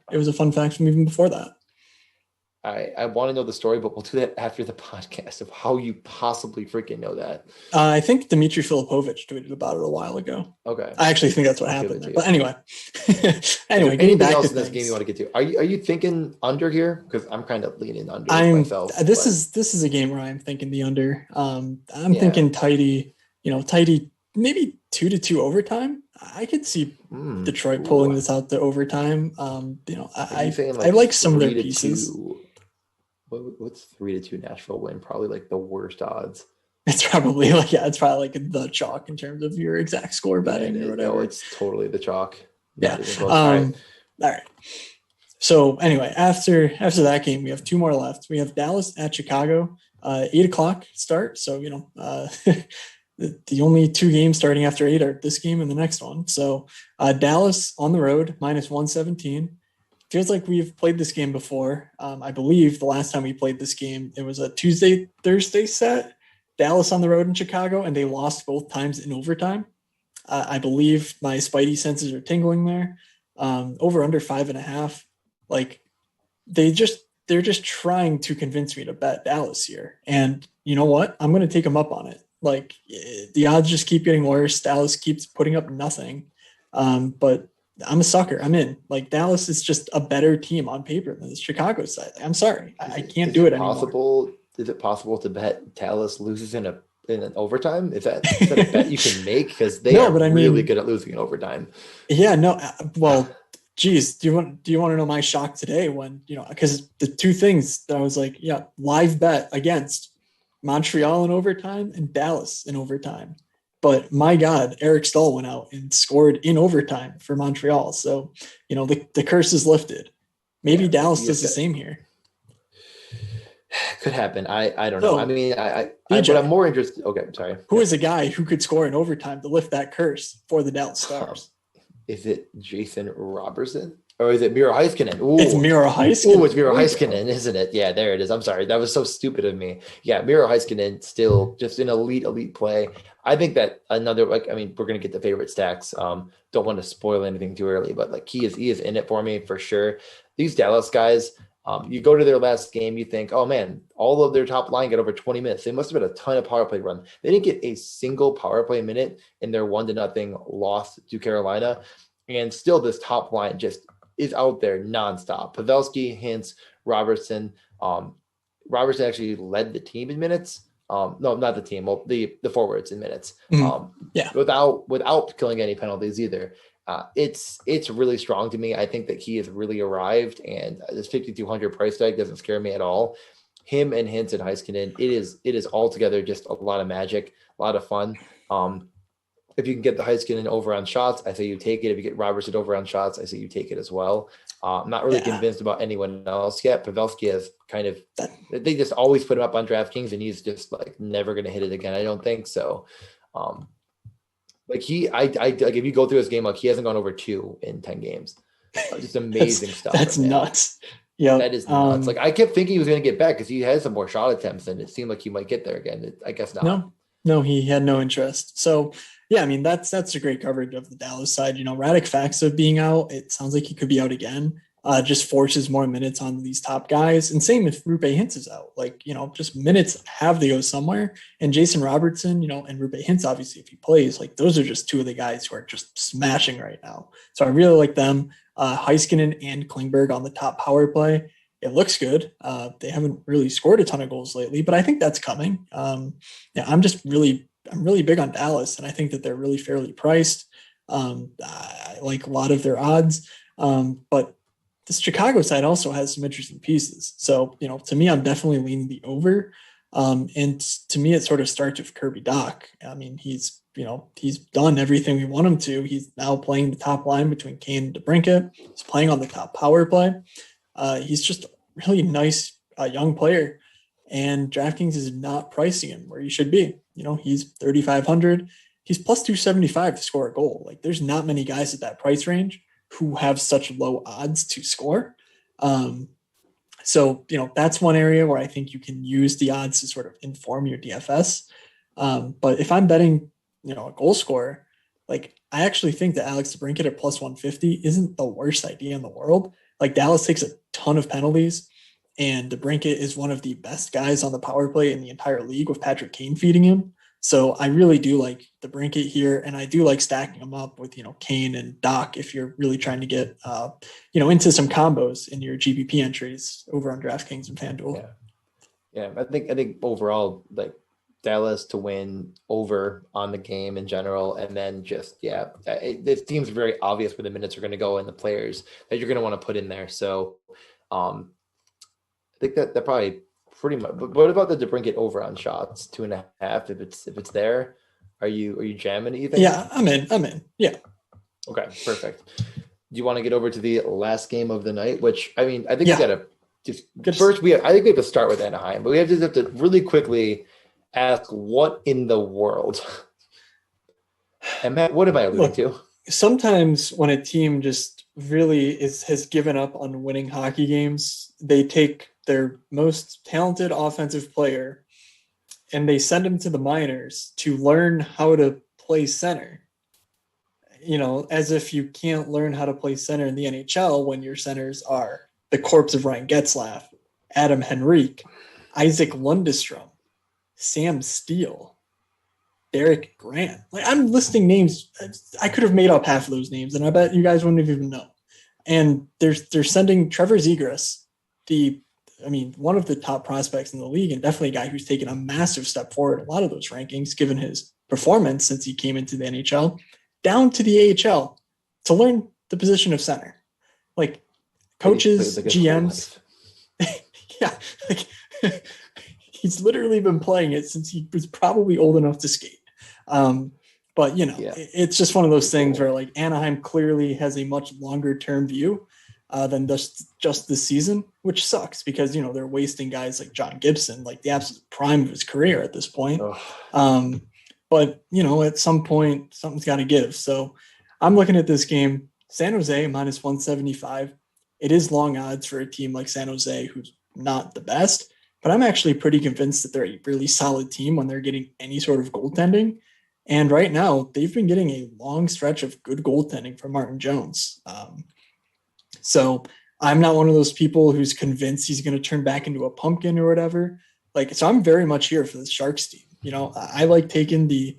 It was a fun fact from even before that. I want to know the story, but we'll do that after the podcast of how you possibly freaking know that. I think Dmitry Filipovich tweeted about it a while ago. Okay. I actually think that's what happened there. But anyway, getting back else to in this game you want to get to? Are you thinking under here? Because I'm kind of leaning under myself. This is a game where I'm thinking the under. I'm thinking tighty, maybe 2-2 overtime. I could see Detroit pulling this out to overtime. I like some of their pieces. What's 3-2 Nashville win? Probably like the worst odds. It's probably like the chalk in terms of your exact score betting or whatever. No, it's totally the chalk. Yeah. All right. So anyway, after that game, we have two more left. We have Dallas at Chicago, 8:00 start. So the only two games starting after 8 are this game and the next one. So Dallas on the road -117. Feels like we've played this game before. I believe the last time we played this game, it was a Thursday set. Dallas on the road in Chicago, and they lost both times in overtime. I believe my spidey senses are tingling there. Over under 5.5. Like they're just trying to convince me to bet Dallas here. And you know what? I'm going to take them up on it. Like the odds just keep getting worse. Dallas keeps putting up nothing. But I'm a sucker. I'm in. Like Dallas is just a better team on paper than the Chicago side. I'm sorry. I can't do it anymore. Is it possible to bet Dallas loses in an overtime? Is that a bet you can make? Because they are really good at losing in overtime. Yeah, no. Well, geez, do you want to know my shock today when, because the two things that I was like, yeah, live bet against Montreal in overtime and Dallas in overtime. But my God, Eric Stahl went out and scored in overtime for Montreal. So, the curse is lifted. Maybe Dallas does the same here. Could happen. I don't know. I mean, but I'm more interested. Okay, I'm sorry. Who is a guy who could score in overtime to lift that curse for the Dallas Stars? Is it Jason Robertson? Or is it Miro Heiskanen? It's Miro Heiskanen. Oh, it's Miro Heiskanen, isn't it? Yeah, there it is. I'm sorry. That was so stupid of me. Yeah, Miro Heiskanen still just an elite play. I think that we're going to get the favorite stacks. Don't want to spoil anything too early, but he is in it for me for sure. These Dallas guys, you go to their last game, you think, oh man, all of their top line got over 20 minutes. They must have been a ton of power play run. They didn't get a single power play minute in their 1-0 loss to Carolina. And still this top line just is out there nonstop. Pavelski, Hintz, Robertson. Robertson actually led the team in minutes. No, not the team. Well, the forwards in minutes. Without killing any penalties either. It's really strong to me. I think that he has really arrived, and this 5,200 price tag doesn't scare me at all. Him and Hintz and Heiskanen, it is altogether just a lot of magic, a lot of fun. If you can get the Heiskanen over on shots, I say you take it. If you get Robertson over on shots, I say you take it as well. I'm not really convinced about anyone else yet. Pavelski has they just always put him up on DraftKings, and he's just never going to hit it again. I don't think so. If you go through his game, he hasn't gone over 2 in 10 games. Just amazing stuff. That's nuts. Yeah, that is nuts. I kept thinking he was going to get back because he had some more shot attempts, and it seemed like he might get there again. I guess not. No, he had no interest. So Yeah, I mean that's a great coverage of the Dallas side. Radek Faksa being out, it sounds like he could be out again. Just forces more minutes on these top guys. And same if Rupe Hintz is out. Just minutes have to go somewhere. And Jason Robertson, and Rupe Hintz, obviously, if he plays, those are just two of the guys who are just smashing right now. So I really like them. Heiskanen and Klingberg on the top power play. It looks good. They haven't really scored a ton of goals lately, but I think that's coming. Yeah, I'm really big on Dallas, and I think that they're really fairly priced. I like a lot of their odds, but the Chicago side also has some interesting pieces. So, to me, I'm definitely leaning the over. And to me, it sort of starts with Kirby Dach. I mean, he's done everything we want him to. He's now playing the top line between Kane and DeBrincat. He's playing on the top power play. He's just a really nice young player, and DraftKings is not pricing him where he should be. He's 3,500. He's plus 275 to score a goal. There's not many guys at that price range who have such low odds to score. So, that's one area where I think you can use the odds to sort of inform your DFS. But if I'm betting, a goal scorer, I actually think that Alex DeBrincat at plus 150 isn't the worst idea in the world. Dallas takes a ton of penalties, and DeBrincat is one of the best guys on the power play in the entire league with Patrick Kane feeding him. So I really do like DeBrincat here, and I do like stacking them up with, Kane and Dach if you're really trying to get, into some combos in your GPP entries over on DraftKings and FanDuel. Yeah. I think overall, Dallas to win over on the game in general, and then it seems very obvious where the minutes are going to go and the players that you're going to want to put in there. So I think that probably pretty much. But what about the DeBrincat over on shots 2.5? If it's there, are you jamming it, you think? Yeah, I'm in. Yeah. Okay, perfect. Do you want to get over to the last game of the night? Which I think we got to just first. I think we have to start with Anaheim, but we have to really quickly ask what in the world. And Matt, what am I alluding to? Sometimes when a team just really has given up on winning hockey games, they take their most talented offensive player and they send him to the minors to learn how to play center. As if you can't learn how to play center in the NHL when your centers are the corpse of Ryan Getzlaf, Adam Henrique, Isaac Lundestrom, Sam Steele, Derek Grant. I'm listing names. I could have made up half of those names, and I bet you guys wouldn't have even known. And they're sending Trevor Zegras, one of the top prospects in the league, and definitely a guy who's taken a massive step forward in a lot of those rankings, given his performance since he came into the NHL, down to the AHL to learn the position of center. Coaches, GMs, he's literally been playing it since he was probably old enough to skate. It's just one of those things where Anaheim clearly has a much longer term view than just this season, which sucks because, they're wasting guys like John Gibson, the absolute prime of his career at this point. But, at some point something's got to give. So I'm looking at this game, San Jose minus 175. It is long odds for a team like San Jose, who's not the best, but I'm actually pretty convinced that they're a really solid team when they're getting any sort of goaltending. And right now, they've been getting a long stretch of good goaltending from Martin Jones. So I'm not one of those people who's convinced he's going to turn back into a pumpkin or whatever. So I'm very much here for the Sharks team. I like taking the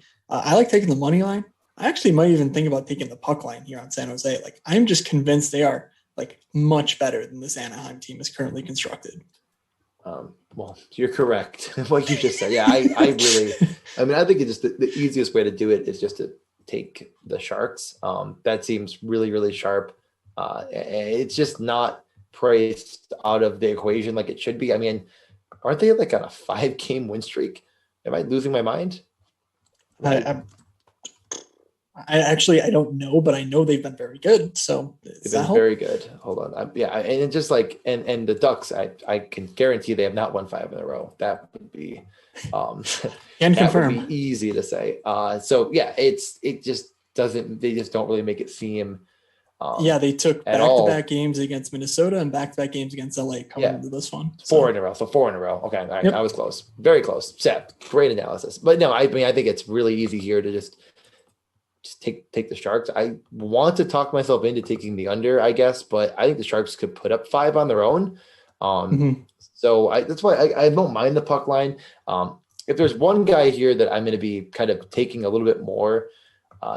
money line. I actually might even think about taking the puck line here on San Jose. I'm just convinced they are much better than this Anaheim team is currently constructed. Well, you're correct. What you just said. Yeah, I think it's just the easiest way to do it is just to take the Sharks. That seems really, really sharp. It's just not priced out of the equation like it should be. Aren't they on a 5-game win streak? Am I losing my mind? I don't know, but I know they've been very good. So they've been very good. Hold on. And it's just and the Ducks, I can guarantee they have not won 5 in a row. That would be would be easy to say. It just doesn't, they just don't really make it seem. They took back-to-back games against Minnesota and back-to-back games against LA coming into this one. So. 4 in a row. So 4 in a row. Okay. All right. Yep. I was close. Very close. Seth, great analysis. But no, I think it's really easy here to just just take the Sharks. I want to talk myself into taking the under, I guess, but I think the Sharks could put up 5 on their own. Mhm. So that's why I don't mind the puck line. If there's one guy here that I'm going to be kind of taking a little bit more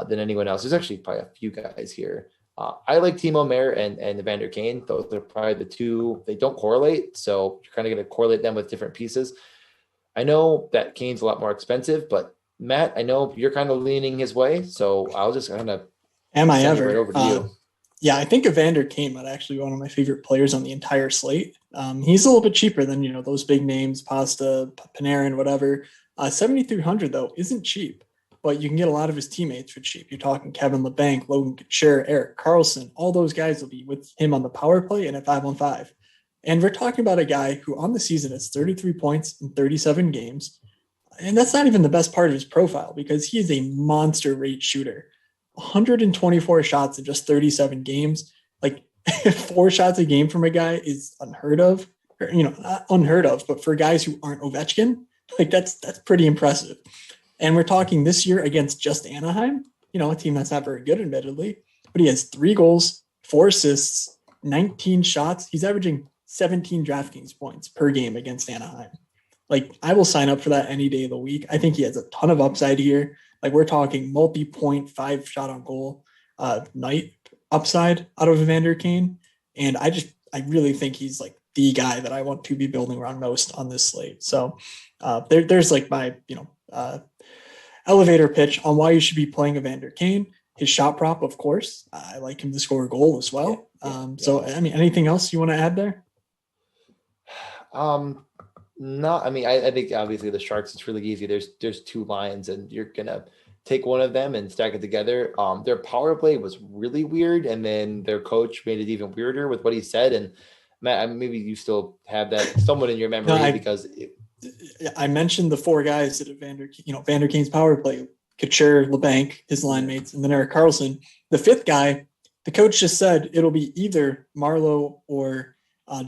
than anyone else, there's actually probably a few guys here. I like Timo Meier and Evander Kane. Those are probably the two. They don't correlate, so you're kind of going to correlate them with different pieces. I know that Kane's a lot more expensive, but Matt, I know you're kind of leaning his way, so I'll just kind of Am I send it right ever? over to you. Yeah, I think Evander Kane might actually be one of my favorite players on the entire slate. He's a little bit cheaper than those big names, Pasta, Panarin, whatever. 7,300 though isn't cheap, but you can get a lot of his teammates for cheap. You're talking Kevin LeBanc, Logan Couture, Eric Carlson. All those guys will be with him on the power play and at 5-on-5. And we're talking about a guy who on the season has 33 points in 37 games. And that's not even the best part of his profile because he is a monster rate shooter. 124 shots in just 37 games. Like 4 shots a game from a guy is unheard of. Or, not unheard of, but for guys who aren't Ovechkin, like that's pretty impressive. And we're talking this year against just Anaheim, a team that's not very good, admittedly, but he has 3 goals, 4 assists, 19 shots. He's averaging 17 DraftKings points per game against Anaheim. Like, I will sign up for that any day of the week. I think he has a ton of upside here. Like, we're talking multi-point, 5 shot on goal night upside out of Evander Kane. And I really think he's like the guy that I want to be building around most on this slate. So there's like my, elevator pitch on why you should be playing Evander Kane. His shot prop, of course. I like him to score a goal as well. So, I mean, anything else you want to add there? No, I mean, I think obviously the Sharks, it's really easy. There's 2 lines and you're going to take one of them and stack it together. Their power play was really weird. And then their coach made it even weirder with what he said. And Matt, maybe you still have that somewhat in your memory because I mentioned the 4 guys that Vander Kane's power play, Couture, LeBanc, his line mates, and then Eric Carlson. The 5th guy, the coach just said it'll be either Marlowe or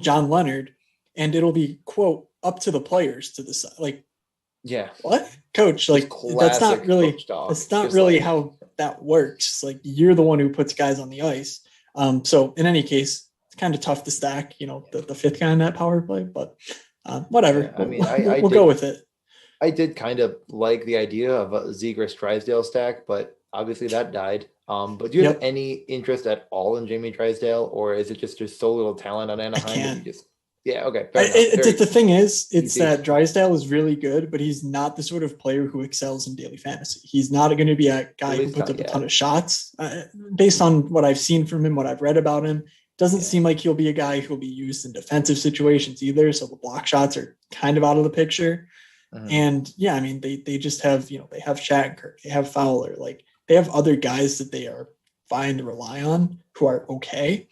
John Leonard, and it'll be, quote, up to the players to decide. Like, yeah, what, coach? Like, that's not really how that works. It's like, you're the one who puts guys on the ice. So in any case, it's kind of tough to stack, the 5th guy in that power play, but whatever. Yeah, I mean, we'll go with it. I did kind of like the idea of a Zegras Drysdale stack, but obviously that died. But do you have any interest at all in Jamie Drysdale, or is it just there's so little talent on Anaheim? Yeah, okay. The thing is, it's that Drysdale is really good, but he's not the sort of player who excels in daily fantasy. He's not going to be a guy who puts up a ton of shots. Based on what I've seen from him, what I've read about him, doesn't seem like he'll be a guy who'll be used in defensive situations either. So the block shots are kind of out of the picture. And I mean, they just have, they have Shattenkirk, they have Fowler, like they have other guys that they are fine to rely on who are okay.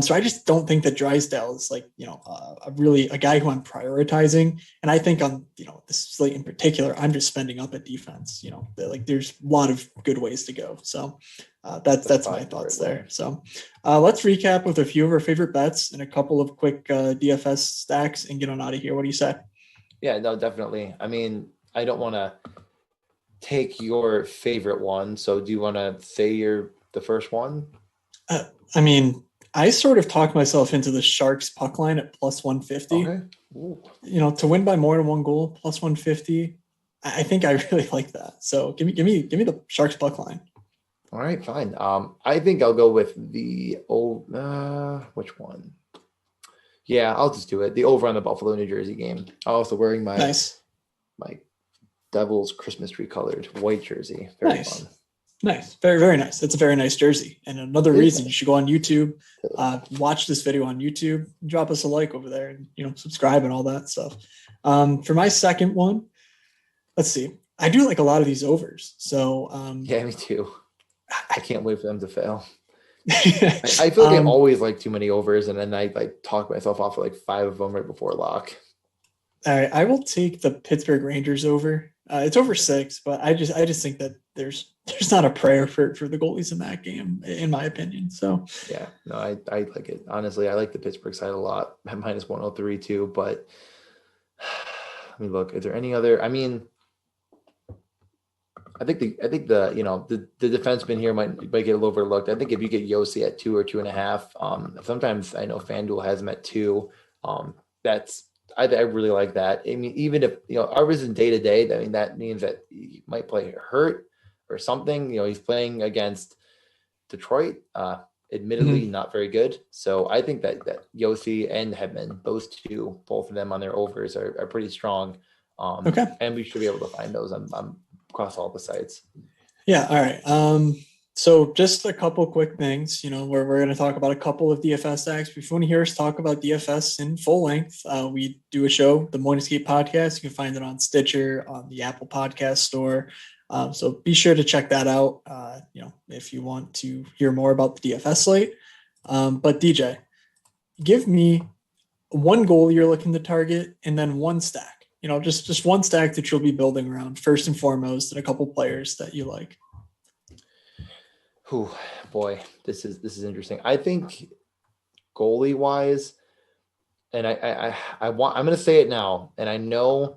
So I just don't think that Drysdale is like, a guy who I'm prioritizing. And I think on, this slate in particular, I'm just spending up at defense, like there's a lot of good ways to go. So that's my thoughts there. So let's recap with a few of our favorite bets and a couple of quick DFS stacks and get on out of here. What do you say? Yeah, no, definitely. I mean, I don't want to take your favorite one. So do you want to say the first one? I mean, I sort of talked myself into the Sharks puck line at plus 150. Okay. To win by more than 1 goal, plus 150. I think I really like that. So give me the Sharks puck line. All right, fine. I think I'll go with the which one? Yeah, I'll just do it. The over on the Buffalo, New Jersey game. I'm also wearing my Devils Christmas tree colored white jersey. Very fun. Nice. Very, very nice. That's a very nice jersey. And another reason you should go on YouTube, watch this video on YouTube, drop us a like over there and, subscribe and all that stuff. For my second one, let's see. I do like a lot of these overs. So yeah, me too. I can't wait for them to fail. I feel like I always like too many overs, and then I talk myself off of 5 of them right before lock. All right, I will take the Pittsburgh Rangers over. It's over 6, but I just think that there's not a prayer for the goalies in that game, in my opinion. So yeah, no, I like it. Honestly, I like the Pittsburgh side a lot at minus 103 too. But let me look. Is there any other? I mean, I think the defenseman here might get a little overlooked. I think if you get Yossi at 2 or 2.5, sometimes I know FanDuel has him at 2. That's I really like that. I mean, even if ours isn't day to day, I mean that means that he might play hurt or something. He's playing against Detroit, admittedly not very good. So I think that Yossi and Hedman, those two, both of them on their overs are pretty strong. Okay. And we should be able to find those on across all the sites. Yeah. All right. So just a couple quick things, where we're going to talk about a couple of DFS stacks. If you want to hear us talk about DFS in full length, we do a show, the Morning Skate Podcast. You can find it on Stitcher, on the Apple Podcast Store. So be sure to check that out, if you want to hear more about the DFS slate. But DJ, give me one goal you're looking to target and then one stack, just one stack that you'll be building around first and foremost, and a couple players that you like. Oh boy, this is interesting. I think goalie wise, and I'm going to say it now, and I know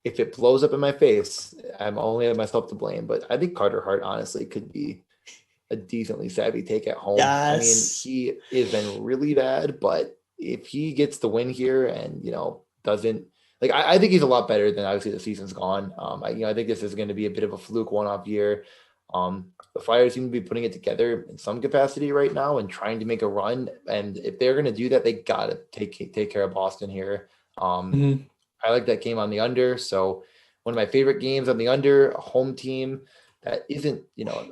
if it blows up in my face, I'm only have myself to blame. But I think Carter Hart honestly could be a decently savvy take at home. Yes. I mean, he has been really bad, but if he gets the win here and doesn't I think he's a lot better than obviously the season's gone. I think this is going to be a bit of a fluke one-off year. The Flyers seem to be putting it together in some capacity right now and trying to make a run. And if they're going to do that, they got to take care of Boston here. I like that game on the under. So one of my favorite games on the under, a home team that isn't,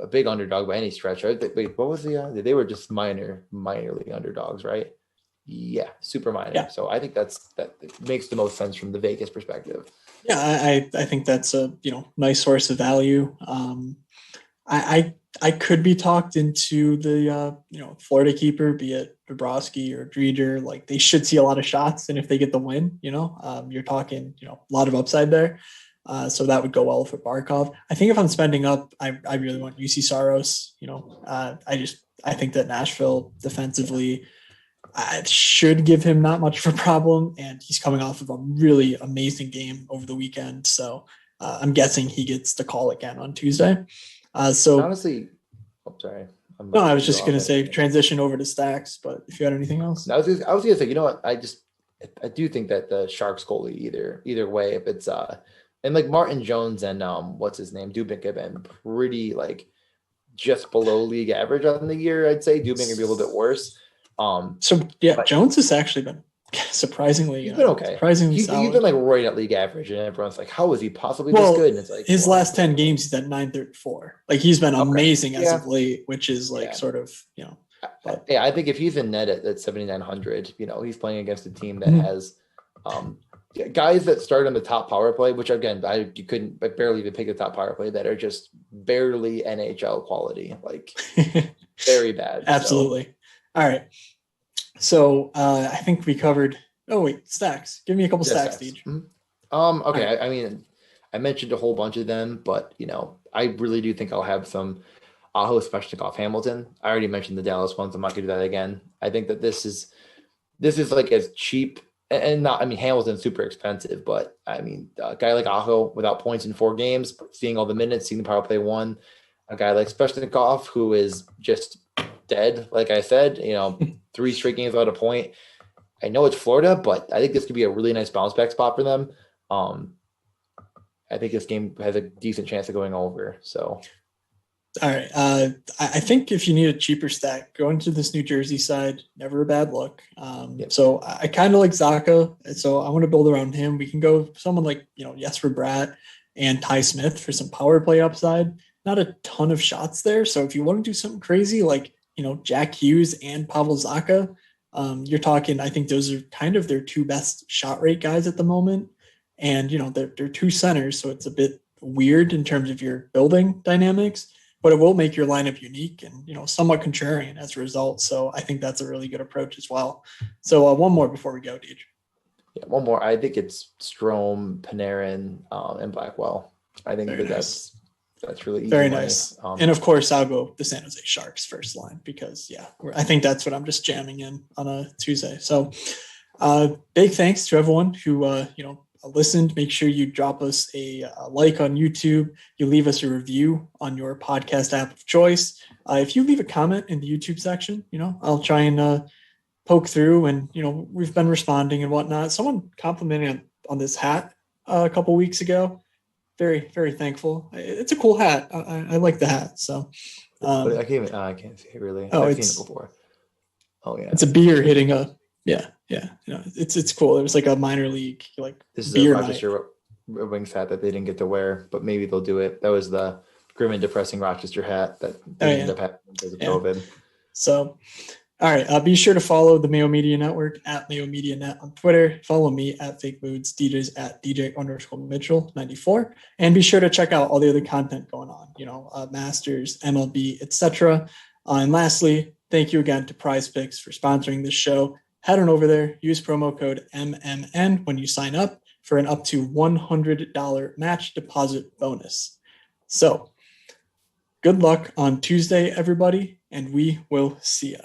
a big underdog by any stretch. Right? Wait, what was they were just minor league underdogs, right? Yeah, super minor. Yeah. So I think that makes the most sense from the Vegas perspective. Yeah, I think that's a nice source of value. I could be talked into the Florida keeper, be it Bobrovsky or Driedger. Like they should see a lot of shots, and if they get the win, you're talking a lot of upside there. So that would go well for Barkov. I think if I'm spending up, I really want UC Saros. I think that Nashville defensively should give him not much of a problem, and he's coming off of a really amazing game over the weekend. So I'm guessing he gets the call again on Tuesday. So honestly, sorry. No, I was just going to say transition over to stacks, but if you had anything else, I was going to say, what? I do think that the Sharks goalie either way, if it's and like Martin Jones and what's his name, Dubnik have been pretty just below league average on the year. I'd say Dubnik would be a little bit worse. Jones has actually been surprisingly he's been okay. Surprisingly solid. He's been right at league average, and everyone's like, "How is he possibly this good?" And it's his last 10 games, he's at 934. He's been amazing as of late, which is sort of But, I think if he's in net at 7,900, he's playing against a team that has guys that start on the top power play, which again, you couldn't barely even pick the top power play that are just barely NHL quality, very bad. Absolutely. So. All right. So I think we covered. Oh wait, stacks. Give me a couple stacks, Deej. Mm-hmm. Okay. Right. I mean, I mentioned a whole bunch of them, but I really do think I'll have some Aho Svechnikov Hamilton. I already mentioned the Dallas ones. I'm not gonna do that again. I think that this is as cheap and not. I mean, Hamilton's super expensive, but I mean, a guy like Aho without points in 4 games, seeing all the minutes, seeing the power play 1. A guy like Svechnikov who is just dead, like I said, 3 straight games without a point. I know it's Florida, but I think this could be a really nice bounce back spot for them. I think this game has a decent chance of going over. So, all right. I think if you need a cheaper stack, going to this New Jersey side, never a bad look. So I kind of like Zacha, so I want to build around him. We can go someone like Jesper Bratt and Ty Smith for some power play upside. Not a ton of shots there, so if you want to do something crazy like Jack Hughes and Pavel Zacha, you're talking. I think those are kind of their 2 best shot rate guys at the moment, and they're 2 centers, so it's a bit weird in terms of your building dynamics. But it will make your lineup unique and somewhat contrarian as a result. So I think that's a really good approach as well. So one more before we go, Deej. Yeah, one more. I think it's Strome, Panarin, and Blackwell. I think that's really easy. Very nice. And of course, I'll go the San Jose Sharks first line because I think that's what I'm just jamming in on a Tuesday. So big thanks to everyone who listened. Make sure you drop us a like on YouTube. You leave us a review on your podcast app of choice. If you leave a comment in the YouTube section, I'll try and poke through, and we've been responding and whatnot. Someone complimented on this hat a couple weeks ago. Very, very thankful. It's a cool hat. I like the hat. So I can't see it really. I've seen it before. Oh yeah, it's a beer hitting a it's cool. There was like a minor league this is beer a Rochester Red Wings hat that they didn't get to wear, but maybe they'll do it. That was the grim and depressing Rochester hat that ended up happening because of COVID. So, all right. Be sure to follow the Mayo Media Network at Mayo Media Net on Twitter. Follow me at Fake Moods, DJs at DJ_Mitchell94. And be sure to check out all the other content going on, Masters, MLB, etc. And lastly, thank you again to Prize Picks for sponsoring this show. Head on over there, use promo code MMN when you sign up for an up to $100 match deposit bonus. So, good luck on Tuesday, everybody, and we will see ya.